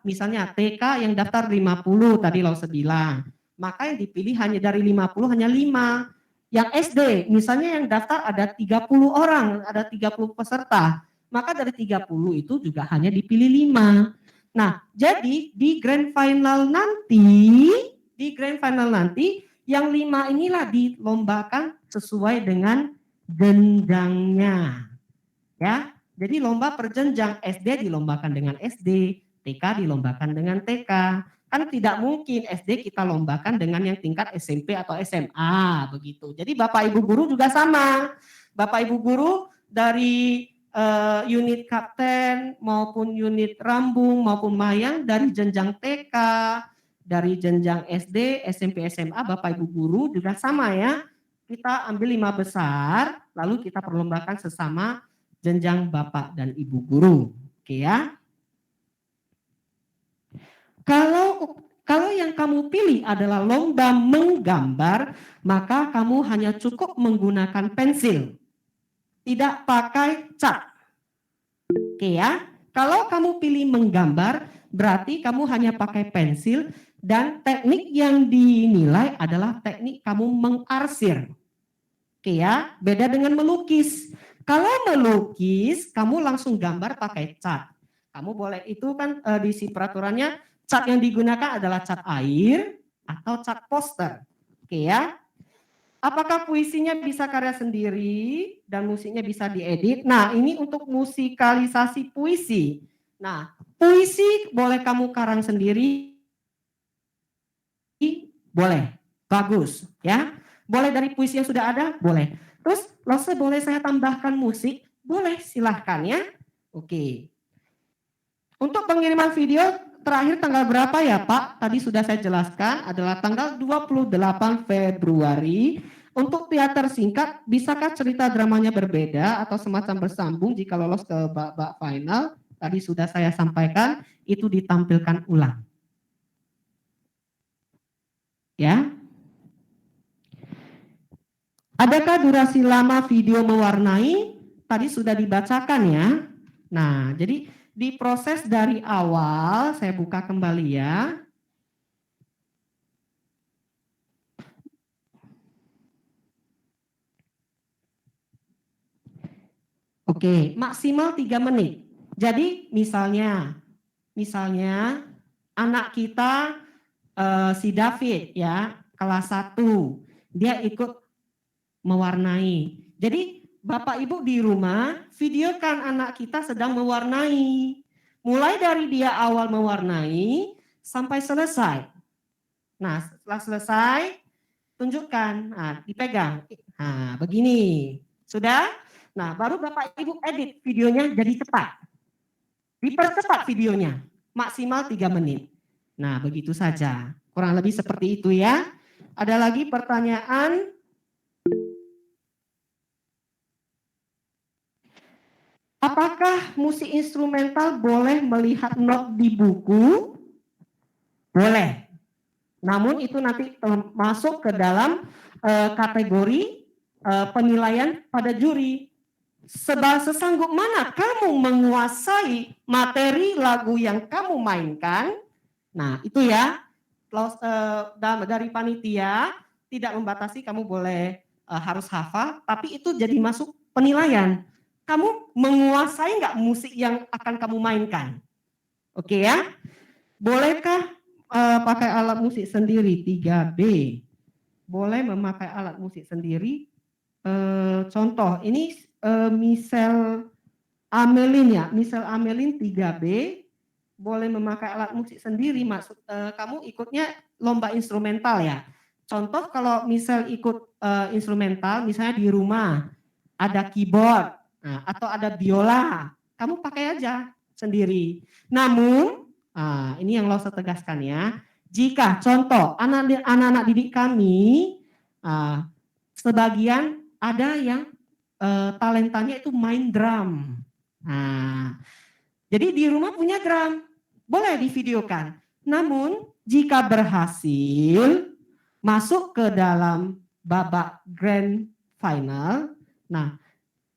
misalnya TK yang daftar 50 tadi saya bilang, maka yang dipilih hanya dari 50 hanya 5. Yang SD, misalnya yang daftar ada 30 orang, ada 30 peserta, maka dari 30 itu juga hanya dipilih 5. Nah, jadi di grand final nanti, yang 5 inilah dilombakan sesuai dengan jenjangnya. Ya, jadi lomba perjenjang, SD dilombakan dengan SD, TK dilombakan dengan TK. Kan tidak mungkin SD kita lombakan dengan yang tingkat SMP atau SMA begitu. Jadi Bapak Ibu guru juga sama. Bapak Ibu guru dari unit kapten maupun unit rambung maupun mayang dari jenjang TK, dari jenjang SD, SMP, SMA, Bapak Ibu guru juga sama ya. Kita ambil 5 besar, lalu kita perlombakan sesama jenjang Bapak dan Ibu guru. Oke ya. Kalau yang kamu pilih adalah lomba menggambar, maka kamu hanya cukup menggunakan pensil. Tidak pakai cat. Oke ya. Kalau kamu pilih menggambar, berarti kamu hanya pakai pensil dan teknik yang dinilai adalah teknik kamu mengarsir. Oke ya, beda dengan melukis. Kalau melukis, kamu langsung gambar pakai cat. Kamu boleh itu kan di si peraturannya, cat yang digunakan adalah cat air atau cat poster. Oke ya. Apakah puisinya bisa karya sendiri dan musiknya bisa diedit? Nah, ini untuk musikalisasi puisi. Nah, puisi boleh kamu karang sendiri, boleh, bagus ya. Boleh dari puisi yang sudah ada, boleh. Terus, boleh saya tambahkan musik? Boleh, silahkan ya. Oke. Untuk pengiriman video terakhir tanggal berapa ya Pak? Tadi sudah saya jelaskan adalah tanggal 28 Februari. Untuk teater singkat, bisakah cerita dramanya berbeda atau semacam bersambung jika lolos ke babak final? Tadi sudah saya sampaikan, itu ditampilkan ulang. Ya. Adakah durasi lama video mewarnai? Tadi sudah dibacakan ya. Nah, jadi diproses dari awal, saya buka kembali ya. Oke, maksimal 3 menit. Jadi misalnya anak kita si David ya, kelas 1, dia ikut mewarnai. Jadi Bapak Ibu di rumah, videokan anak kita sedang mewarnai. Mulai dari dia awal mewarnai sampai selesai. Nah, setelah selesai, tunjukkan, nah, dipegang. Nah, begini. Sudah? Nah, baru Bapak Ibu edit videonya jadi cepat. Dipercepat videonya, maksimal 3 menit. Nah, begitu saja. Kurang lebih seperti itu ya. Ada lagi pertanyaan? Apakah musik instrumental boleh melihat not di buku? Boleh. Namun itu nanti masuk ke dalam kategori penilaian pada juri. Sesanggup mana kamu menguasai materi lagu yang kamu mainkan. Nah itu ya, dari panitia tidak membatasi kamu boleh harus hafal, tapi itu jadi masuk penilaian. Kamu menguasai nggak musik yang akan kamu mainkan? Oke ya, bolehkah pakai alat musik sendiri? 3B, boleh memakai alat musik sendiri. Contoh, ini Michelle Amelin ya, Michelle Amelin 3B, boleh memakai alat musik sendiri. Maksud kamu ikutnya lomba instrumental ya. Contoh kalau misal ikut instrumental, misalnya di rumah ada keyboard atau ada biola, kamu pakai aja sendiri. Namun, ini yang saya tegaskan ya, jika contoh anak-anak didik kami, sebagian ada yang talentanya itu main drum. Jadi di rumah punya drum, boleh divideokan. Namun jika berhasil masuk ke dalam babak grand final, nah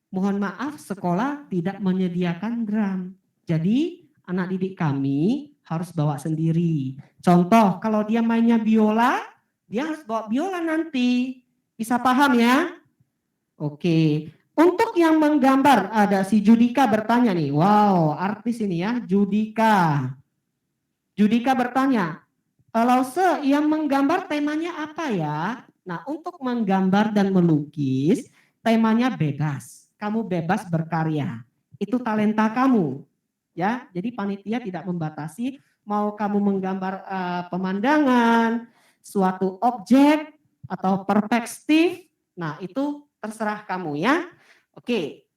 mohon maaf sekolah tidak menyediakan drum. Jadi anak didik kami harus bawa sendiri. Contoh kalau dia mainnya biola, dia harus bawa biola nanti. Bisa paham ya? Oke. Untuk yang menggambar, ada si Judika bertanya nih. Wow, artis ini ya, Judika. Judika bertanya, kalau yang menggambar temanya apa ya? Nah, untuk menggambar dan melukis, temanya bebas. Kamu bebas berkarya. Itu talenta kamu. Ya, jadi panitia tidak membatasi mau kamu menggambar pemandangan, suatu objek atau perspektif. Nah, itu terserah kamu ya. Oke.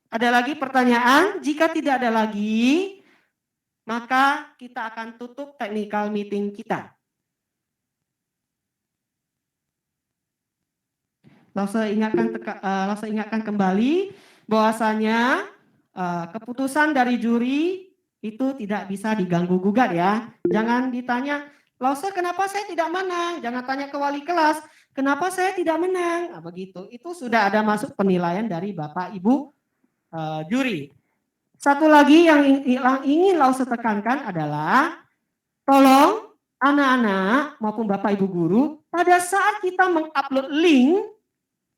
Ada lagi pertanyaan? Jika tidak ada lagi, maka kita akan tutup technical meeting kita. Saya ingatkan kembali bahwasanya keputusan dari juri itu tidak bisa diganggu gugat ya. Jangan ditanya, "Lausa kenapa saya tidak menang?" Jangan tanya ke wali kelas, "Kenapa saya tidak menang?" Nah, begitu. Itu sudah ada masuk penilaian dari Bapak Ibu juri. Satu lagi yang ingin Lause tekankan adalah tolong anak-anak maupun Bapak Ibu guru pada saat kita mengupload link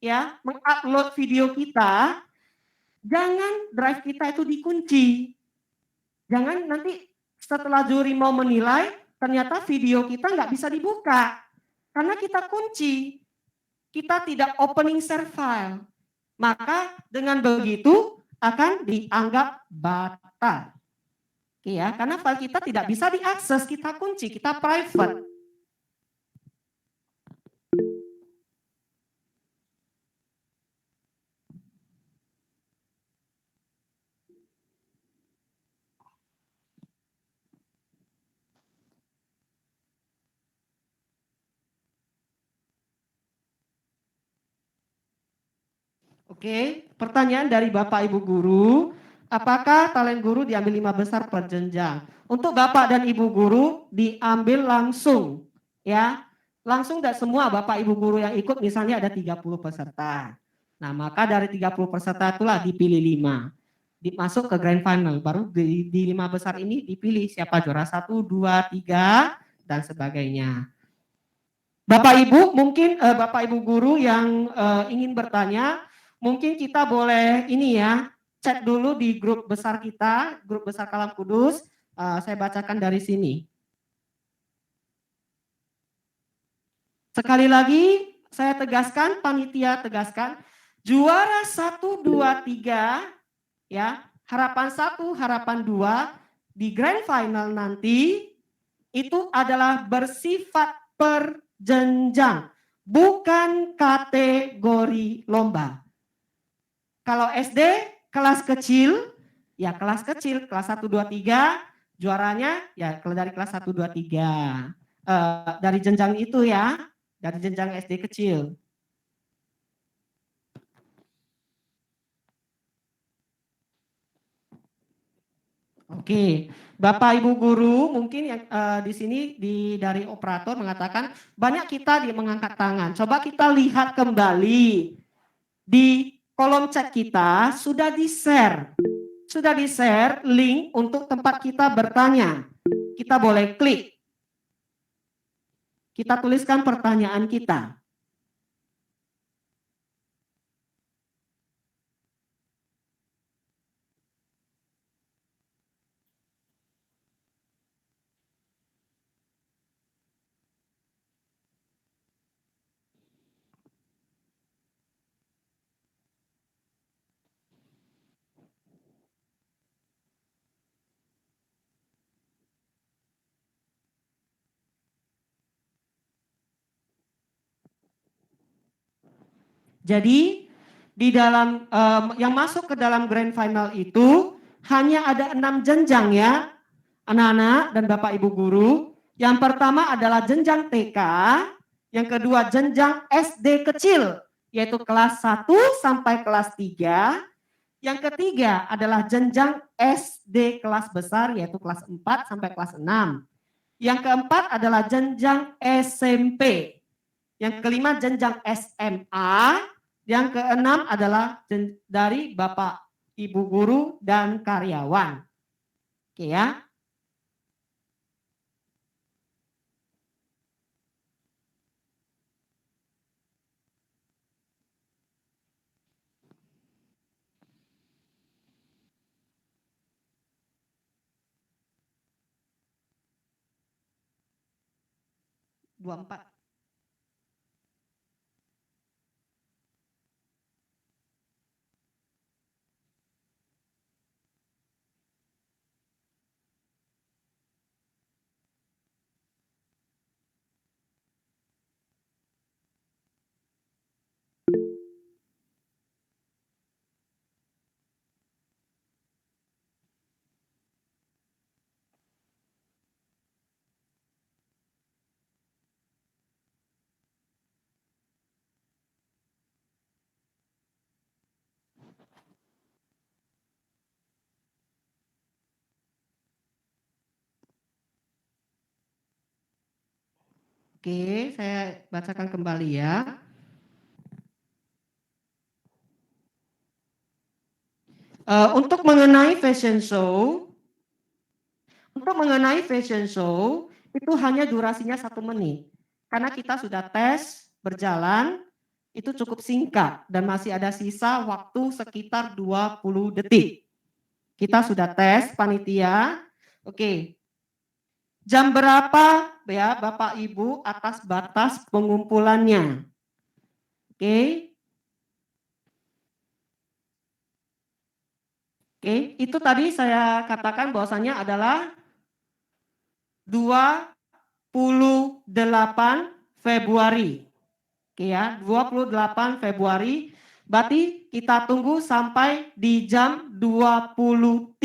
ya, mengupload video kita, jangan drive kita itu dikunci. Jangan nanti setelah juri mau menilai ternyata video kita nggak bisa dibuka karena kita kunci. Kita tidak opening share file. Maka dengan begitu akan dianggap batal. Oke ya, karena file kita tidak bisa diakses, kita kunci, kita private. Oke, pertanyaan dari Bapak Ibu guru, apakah talent guru diambil 5 besar per jenjang? Untuk Bapak dan Ibu guru diambil langsung, ya. Langsung dan semua Bapak Ibu guru yang ikut misalnya ada 30 peserta. Nah, maka dari 30 peserta itulah dipilih 5. Masuk ke grand final, baru di 5 besar ini dipilih siapa juara 1, 2, 3, dan sebagainya. Bapak Ibu, mungkin Bapak Ibu guru yang ingin bertanya, mungkin kita boleh ini ya, chat dulu di grup besar kita, grup besar Kalam Kudus. Saya bacakan dari sini. Sekali lagi saya tegaskan, panitia tegaskan, juara 1, 2, 3, ya, harapan 1, harapan 2 di grand final nanti itu adalah bersifat per jenjang, bukan kategori lomba. Kalau SD kelas kecil, ya kelas kecil, kelas 1, 2, 3, juaranya ya dari kelas 1, 2, 3. Dari jenjang itu ya, dari jenjang SD kecil. Oke, Bapak Ibu guru mungkin yang di sini dari operator mengatakan banyak kita mengangkat tangan. Coba kita lihat kembali di kolom chat kita sudah di-share link untuk tempat kita bertanya. Kita boleh klik. Kita tuliskan pertanyaan kita. Jadi di dalam yang masuk ke dalam grand final itu hanya ada 6 jenjang ya, anak-anak dan Bapak Ibu guru. Yang pertama adalah jenjang TK, yang kedua jenjang SD kecil, yaitu kelas 1 sampai kelas 3. Yang ketiga adalah jenjang SD kelas besar, yaitu kelas 4 sampai kelas 6. Yang keempat adalah jenjang SMP. Yang kelima jenjang SMA. Yang keenam adalah dari Bapak Ibu guru dan karyawan. Oke ya. Dua empat. Oke, saya bacakan kembali ya. Untuk mengenai fashion show, itu hanya durasinya 1 menit. Karena kita sudah tes berjalan, itu cukup singkat dan masih ada sisa waktu sekitar 20 detik. Kita sudah tes panitia. Oke. Jam berapa ya Bapak Ibu atas batas pengumpulannya? Oke. Oke, itu tadi saya katakan bahwasanya adalah 28 Februari. Oke ya, 28 Februari. Berarti kita tunggu sampai di jam 23.59.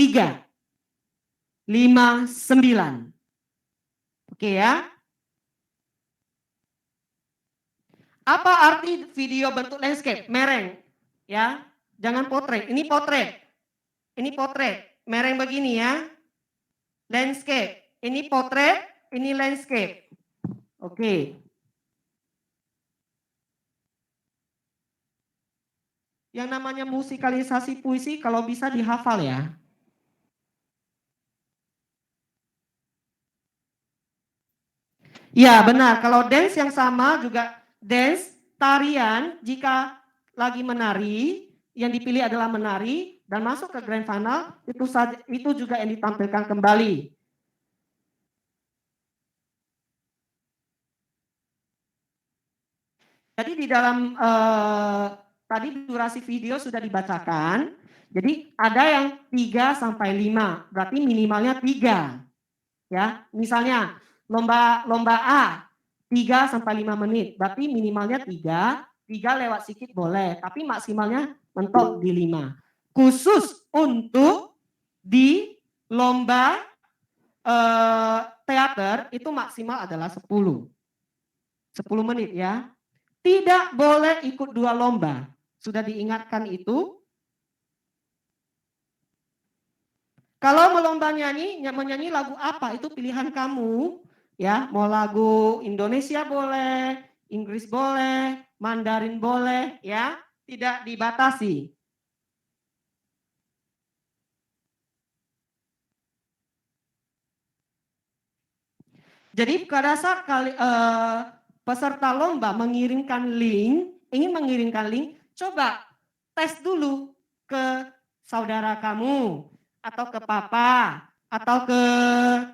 Oke ya. Apa arti video bentuk landscape? Mereng. Ya, jangan potret. Ini potret. Ini potret. Mereng begini ya. Landscape. Ini potret, ini landscape. Oke. Yang namanya musikalisasi puisi kalau bisa dihafal ya. Ya benar, kalau dance yang sama juga dance, tarian jika lagi menari, yang dipilih adalah menari dan masuk ke grand final, itu juga yang ditampilkan kembali. Jadi di dalam tadi durasi video sudah dibacakan, jadi ada yang 3 sampai 5, berarti minimalnya 3. Ya, misalnya lomba A 3 sampai 5 menit, berarti minimalnya 3 lewat sedikit boleh, tapi maksimalnya mentok di 5. Khusus untuk di lomba teater itu maksimal adalah 10 menit ya. Tidak boleh ikut 2 lomba. Sudah diingatkan itu. Kalau melomba menyanyi lagu apa itu pilihan kamu, ya. Mau lagu Indonesia boleh, Inggris boleh, Mandarin boleh, ya. Tidak dibatasi. Jadi pada saat peserta lomba ingin mengirimkan link, coba tes dulu ke saudara kamu, atau ke papa, atau ke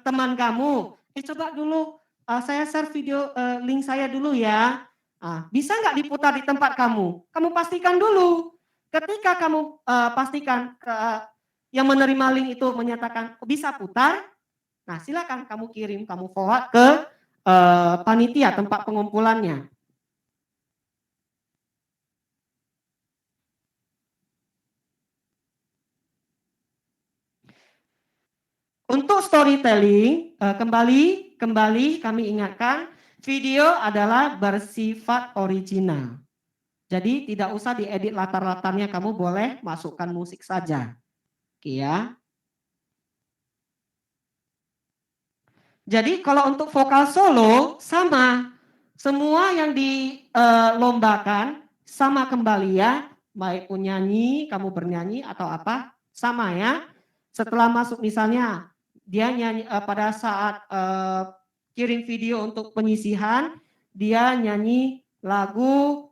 teman kamu. Coba dulu, saya share video link saya dulu ya. Bisa nggak diputar di tempat kamu? Kamu pastikan dulu. Ketika kamu pastikan yang menerima link itu menyatakan bisa putar, nah silakan kamu kirim, kamu forward ke panitia tempat pengumpulannya. Untuk storytelling, kembali kami ingatkan, video adalah bersifat original. Jadi tidak usah diedit latar-latarnya, kamu boleh masukkan musik saja. Oke ya. Jadi kalau untuk vokal solo sama, semua yang dilombakan sama kembali ya, baik penyanyi, kamu bernyanyi atau apa, sama ya. Setelah masuk misalnya dia nyanyi pada saat kirim video untuk penyisihan, dia nyanyi lagu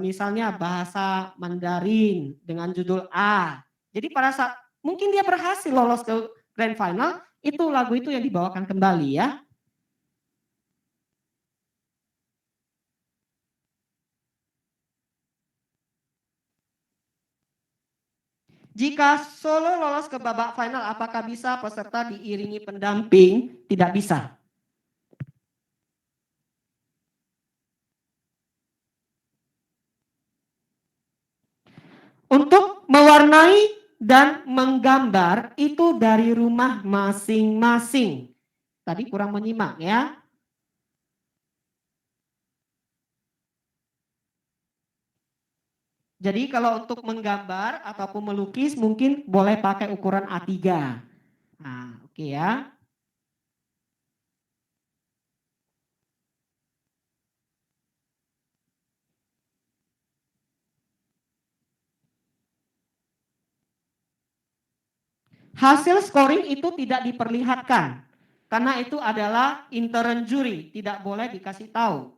misalnya bahasa Mandarin dengan judul A. Jadi pada saat mungkin dia berhasil lolos ke grand final, itu lagu itu yang dibawakan kembali ya. Jika solo lolos ke babak final, apakah bisa peserta diiringi pendamping? Tidak bisa. Untuk mewarnai dan menggambar itu dari rumah masing-masing. Tadi kurang menyimak ya. Jadi kalau untuk menggambar ataupun melukis mungkin boleh pakai ukuran A3. Nah, oke ya. Hasil scoring itu tidak diperlihatkan karena itu adalah intern juri, tidak boleh dikasih tahu.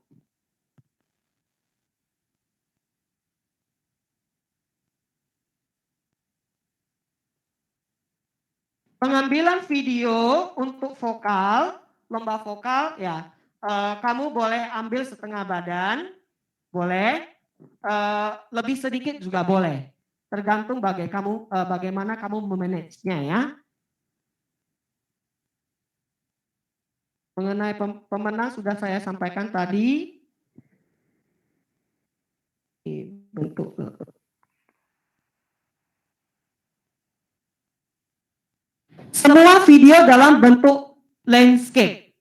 Pengambilan video untuk vokal, lomba vokal ya, kamu boleh ambil setengah badan, boleh, lebih sedikit juga boleh, tergantung bagaimana kamu memanagenya ya. Mengenai pemenang sudah saya sampaikan tadi. Bentuk semua video dalam bentuk landscape.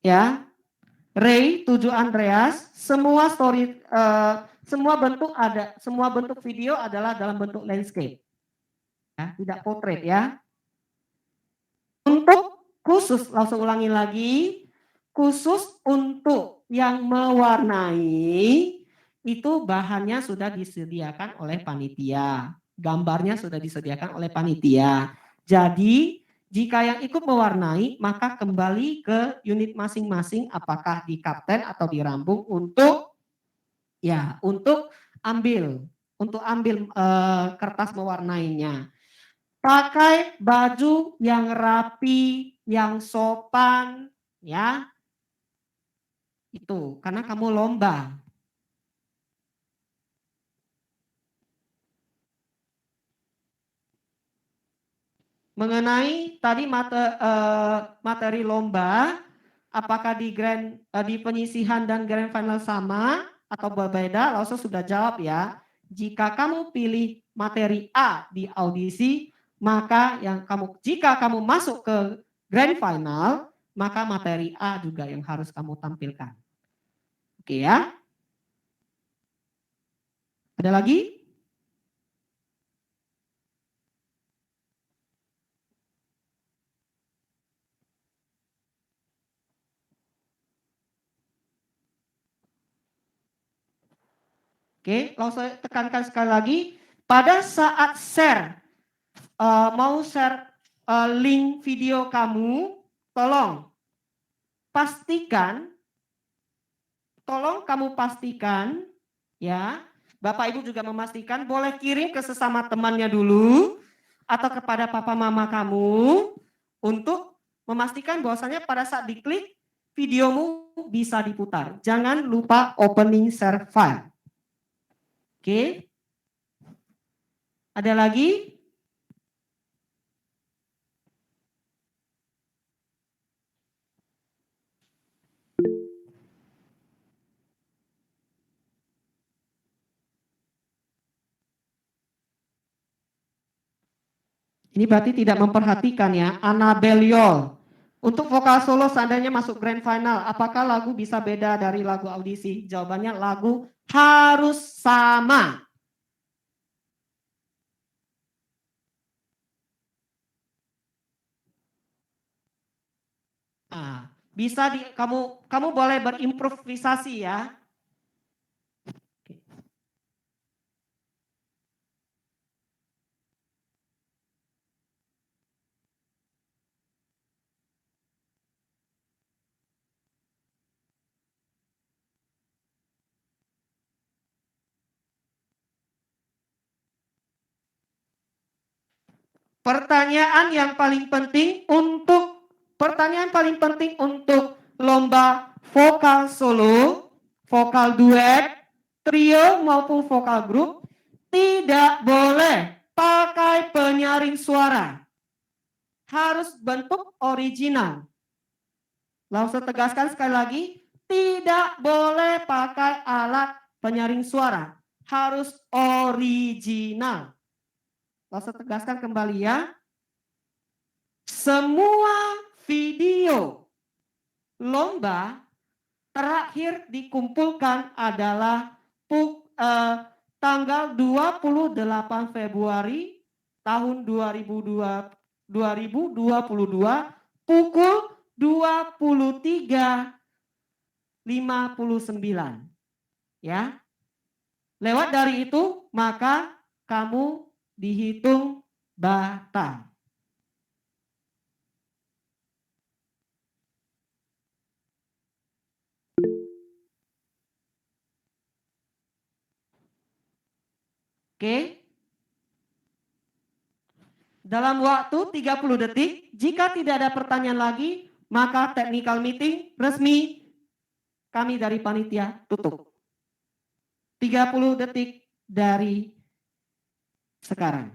Ya. Ray, 7 Andreas, semua bentuk video adalah dalam bentuk landscape. Ya, tidak portrait ya. Untuk khusus, langsung ulangi lagi, khusus untuk yang mewarnai itu bahannya sudah disediakan oleh panitia. Gambarnya sudah disediakan oleh panitia. Jadi jika yang ikut mewarnai maka kembali ke unit masing-masing apakah di kapten atau di rambung untuk ambil kertas mewarnainya. Pakai baju yang rapi, yang sopan ya. Itu karena kamu lomba. Mengenai tadi materi lomba, apakah di penyisihan dan grand final sama atau berbeda? Lauso sudah jawab ya. Jika kamu pilih materi A di audisi, maka jika kamu masuk ke grand final, maka materi A juga yang harus kamu tampilkan. Oke ya. Ada lagi? Oke, langsung saya tekankan sekali lagi, pada saat mau share link video kamu, tolong kamu pastikan, ya, Bapak Ibu juga memastikan, boleh kirim ke sesama temannya dulu, atau kepada papa mama kamu, untuk memastikan bahwasanya pada saat diklik, videomu bisa diputar. Jangan lupa opening share file. Oke. Ada lagi? Ini berarti tidak memperhatikan ya. Annabelle. Untuk vokal solo seandainya masuk grand final, apakah lagu bisa beda dari lagu audisi? Jawabannya lagu harus sama. Nah, bisa kamu boleh berimprovisasi ya. Pertanyaan paling penting untuk lomba vokal solo, vokal duet, trio maupun vokal grup tidak boleh pakai penyaring suara. Harus bentuk original. Langsung tegaskan sekali lagi, tidak boleh pakai alat penyaring suara. Harus original. Langsung tegaskan kembali ya. Semua video lomba terakhir dikumpulkan adalah tanggal 28 Februari tahun 2022 pukul 23.59 ya. Lewat dari itu maka kamu dihitung Batam. Oke. Dalam waktu 30 detik, jika tidak ada pertanyaan lagi, maka technical meeting resmi kami dari panitia tutup. 30 detik dari sekarang.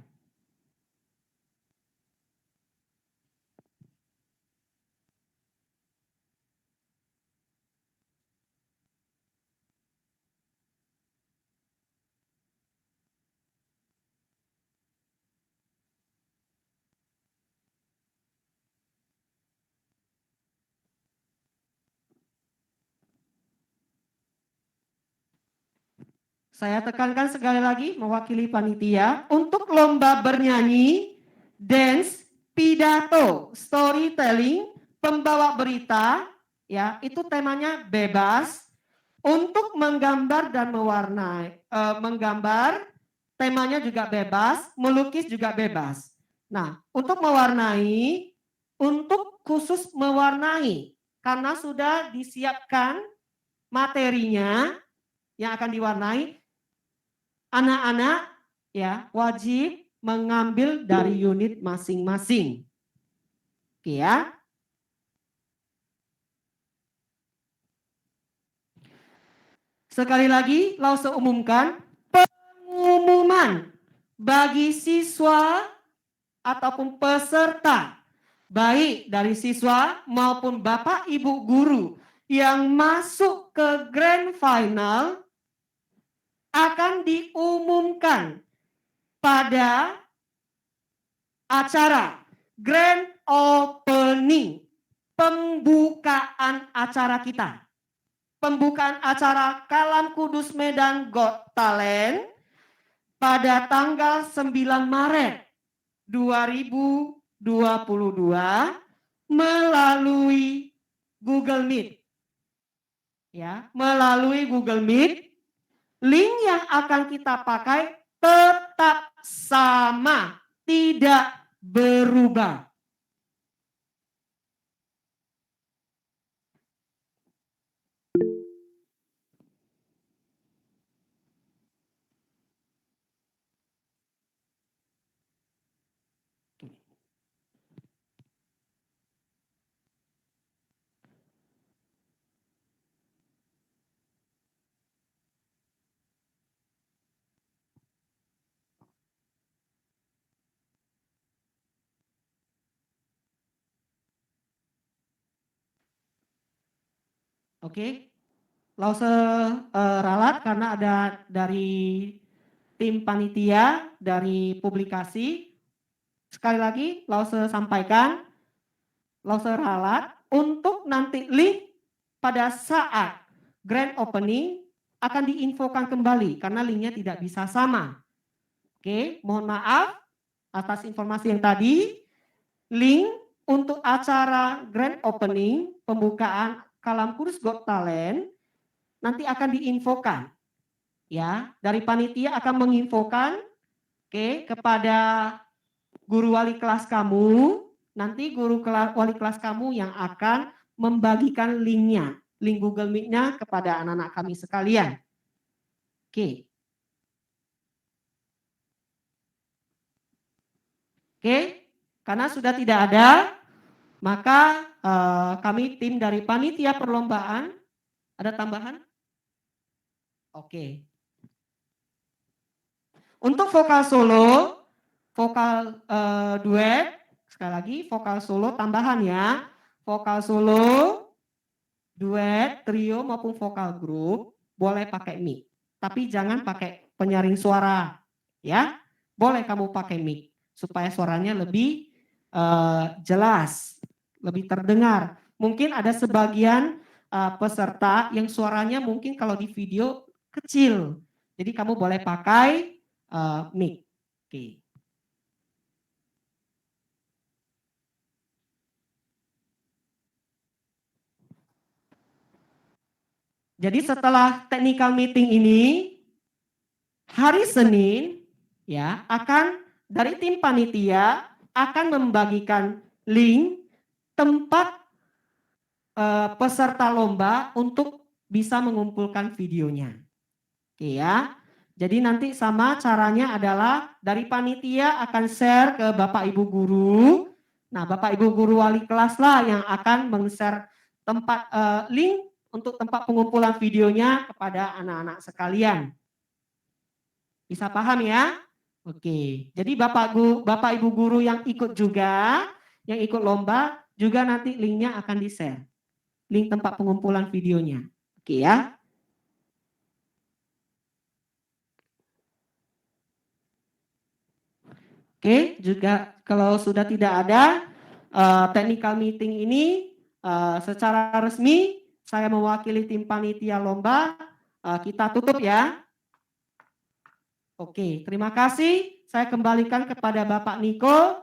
Saya tekankan sekali lagi mewakili panitia untuk lomba bernyanyi, dance, pidato, storytelling, pembawa berita, ya itu temanya bebas. Untuk menggambar dan mewarnai, menggambar temanya juga bebas, melukis juga bebas. Nah, untuk mewarnai, untuk khusus mewarnai, karena sudah disiapkan materinya yang akan diwarnai, anak-anak ya wajib mengambil dari unit masing-masing. Oke ya. Sekali lagi, Lause umumkan pengumuman bagi siswa ataupun peserta, baik dari siswa maupun Bapak Ibu guru yang masuk ke grand final akan diumumkan pada acara grand opening, pembukaan acara kita. Pembukaan acara Kalam Kudus Medan Got Talent pada tanggal 9 Maret 2022 melalui Google Meet. Ya, melalui Google Meet, link yang akan kita pakai tetap sama, tidak berubah. Oke, Lause ralat karena ada dari tim panitia, dari publikasi. Sekali lagi, Lause sampaikan, Lause ralat untuk nanti link pada saat grand opening akan diinfokan kembali karena linknya tidak bisa sama. Oke, mohon maaf atas informasi yang tadi. Link untuk acara grand opening pembukaan Kalam Kudus Got Talent nanti akan diinfokan. Ya, dari panitia akan menginfokan kepada guru wali kelas kamu, nanti wali kelas kamu yang akan membagikan linknya, link Google Meet-nya kepada anak-anak kami sekalian. Oke. Karena sudah tidak ada, maka kami tim dari panitia perlombaan, ada tambahan? Oke. Untuk vokal solo, vokal duet, sekali lagi vokal solo tambahan ya. Vokal solo, duet, trio maupun vokal grup boleh pakai mic. Tapi jangan pakai penyaring suara ya. Boleh kamu pakai mic supaya suaranya lebih jelas, lebih terdengar. Mungkin ada sebagian peserta yang suaranya mungkin kalau di video kecil. Jadi kamu boleh pakai mic. Oke. Jadi setelah technical meeting ini hari Senin ya akan dari tim panitia akan membagikan link tempat peserta lomba untuk bisa mengumpulkan videonya. Oke ya. Jadi nanti sama caranya adalah dari panitia akan share ke Bapak Ibu guru. Nah, Bapak Ibu guru wali kelas lah yang akan meng-share tempat link untuk tempat pengumpulan videonya kepada anak-anak sekalian. Bisa paham ya? Oke. Jadi Bapak Ibu guru yang ikut juga, yang ikut lomba juga nanti linknya akan di-share. Link tempat pengumpulan videonya. Oke ya. Oke, juga kalau sudah tidak ada technical meeting ini secara resmi saya mewakili tim panitia lomba, kita tutup ya. Oke, terima kasih. Saya kembalikan kepada Bapak Niko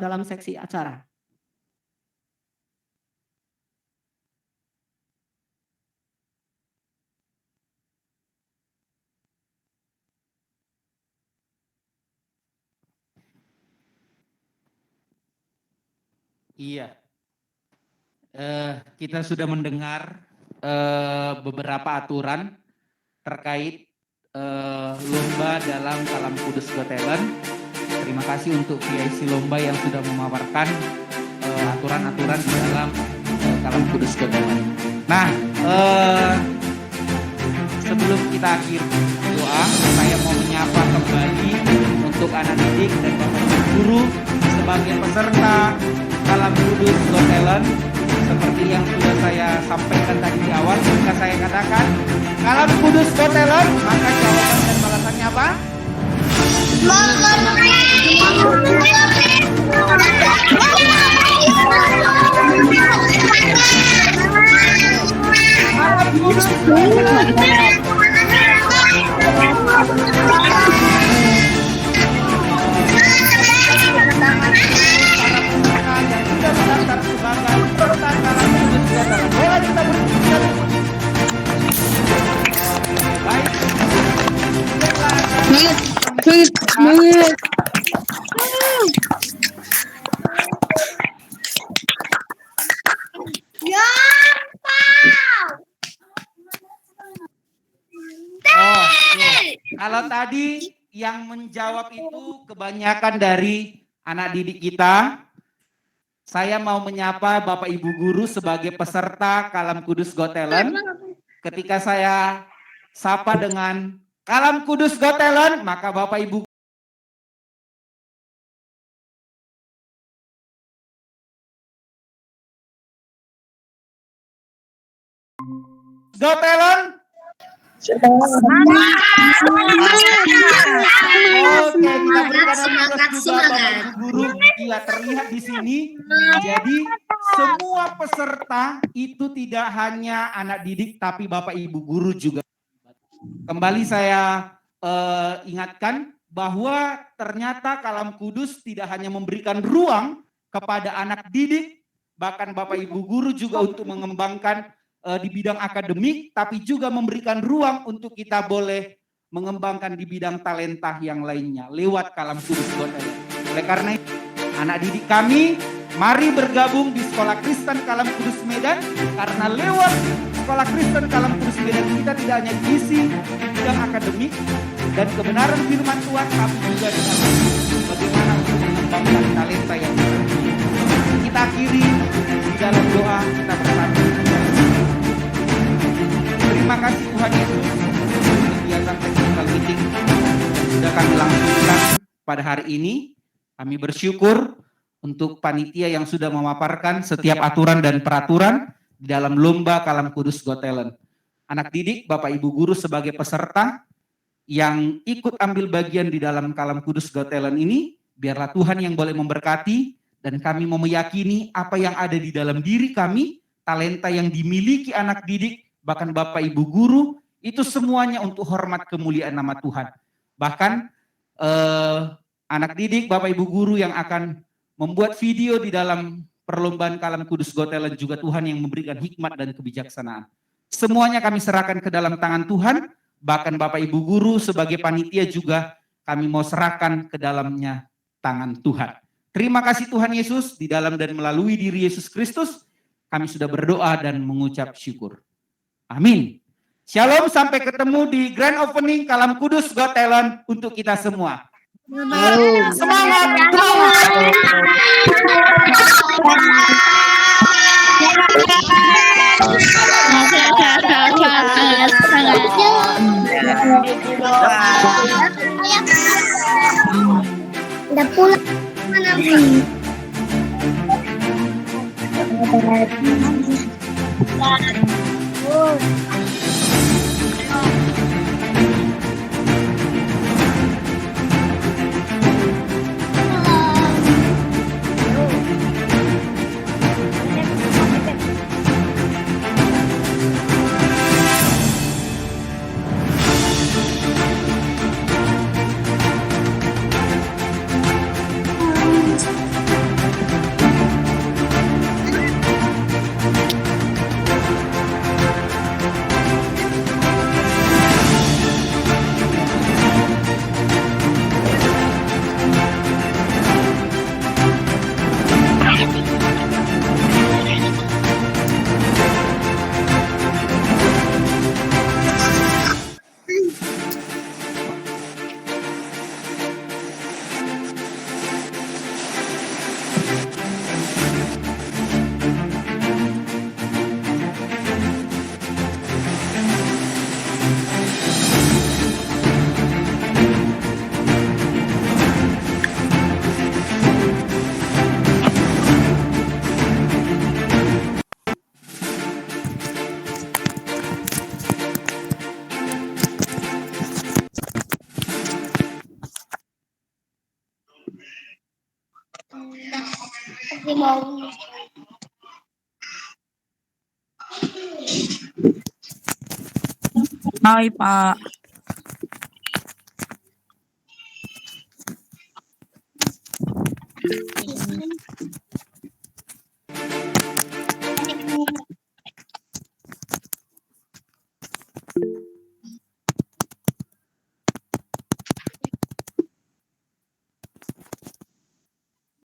dalam seksi acara. Iya. Kita sudah mendengar beberapa aturan terkait lomba dalam Kalam Kudus Got Talent. Terima kasih untuk PIC Lomba yang sudah memaparkan aturan-aturan di dalam Kalam Kudus Got Talent. Nah, sebelum kita akhir doa, saya mau menyapa kembali untuk anak didik dan bapak guru sebagai peserta Kalam Kudus Got Talent. Seperti yang sudah saya sampaikan tadi di awal, ketika saya katakan Kalam Kudus Got Talent, maka jawaban dan balasannya apa? Yang sudah mendaftar sebagai peserta Kalam Kudus Got Talent. Boleh kita beri tepuk baik. Kalau tadi yang menjawab itu kebanyakan dari anak didik kita, saya mau menyapa Bapak Ibu guru sebagai peserta Kalam Kudus Got Talent. Ketika saya sapa dengan Kalam Kudus Got Talent, maka Bapak Ibu Got Talent. Oke, kita berikan aplaus juga Bapak Ibu guru. Iya, terlihat di sini. Jadi semua peserta itu tidak hanya anak didik, tapi Bapak Ibu guru juga. Kembali saya ingatkan bahwa ternyata Kalam Kudus tidak hanya memberikan ruang kepada anak didik, bahkan Bapak Ibu guru juga untuk mengembangkan di bidang akademik, tapi juga memberikan ruang untuk kita boleh mengembangkan di bidang talenta yang lainnya lewat Kalam Kudus Got Talent. Oleh karena itu, anak didik kami, mari bergabung di Sekolah Kristen Kalam Kudus Medan, karena lewat Sekolah Kristen Kalam Kudus Medan kita tidak hanya diisi di bidang akademik dan kebenaran firman Tuhan, tapi juga diajar bagaimana untuk mengembangkan talenta yang kita punya. Kita akhiri di dalam doa kita bersama. Terima kasih Tuhan Yesus untuk kegiatan technical meeting yang sudah kami langsungkan pada hari ini. Kami bersyukur untuk panitia yang sudah memaparkan setiap aturan dan peraturan di dalam lomba Kalam Kudus Got Talent. Anak didik, Bapak Ibu guru sebagai peserta yang ikut ambil bagian di dalam Kalam Kudus Got Talent ini, biarlah Tuhan yang boleh memberkati, dan kami mau meyakini apa yang ada di dalam diri kami, talenta yang dimiliki anak didik, bahkan Bapak Ibu guru, itu semuanya untuk hormat kemuliaan nama Tuhan. Bahkan anak didik, Bapak Ibu guru yang akan membuat video di dalam perlombaan Kalam Kudus Got Talent juga Tuhan yang memberikan hikmat dan kebijaksanaan. Semuanya kami serahkan ke dalam tangan Tuhan, bahkan Bapak Ibu guru sebagai panitia juga kami mau serahkan ke dalamnya tangan Tuhan. Terima kasih Tuhan Yesus, di dalam dan melalui diri Yesus Kristus, kami sudah berdoa dan mengucap syukur. Amin. Shalom, sampai ketemu di Grand Opening Kalam Kudus Got Talent untuk kita semua. Semangat! Udah pulang mana sih? Hai Pak.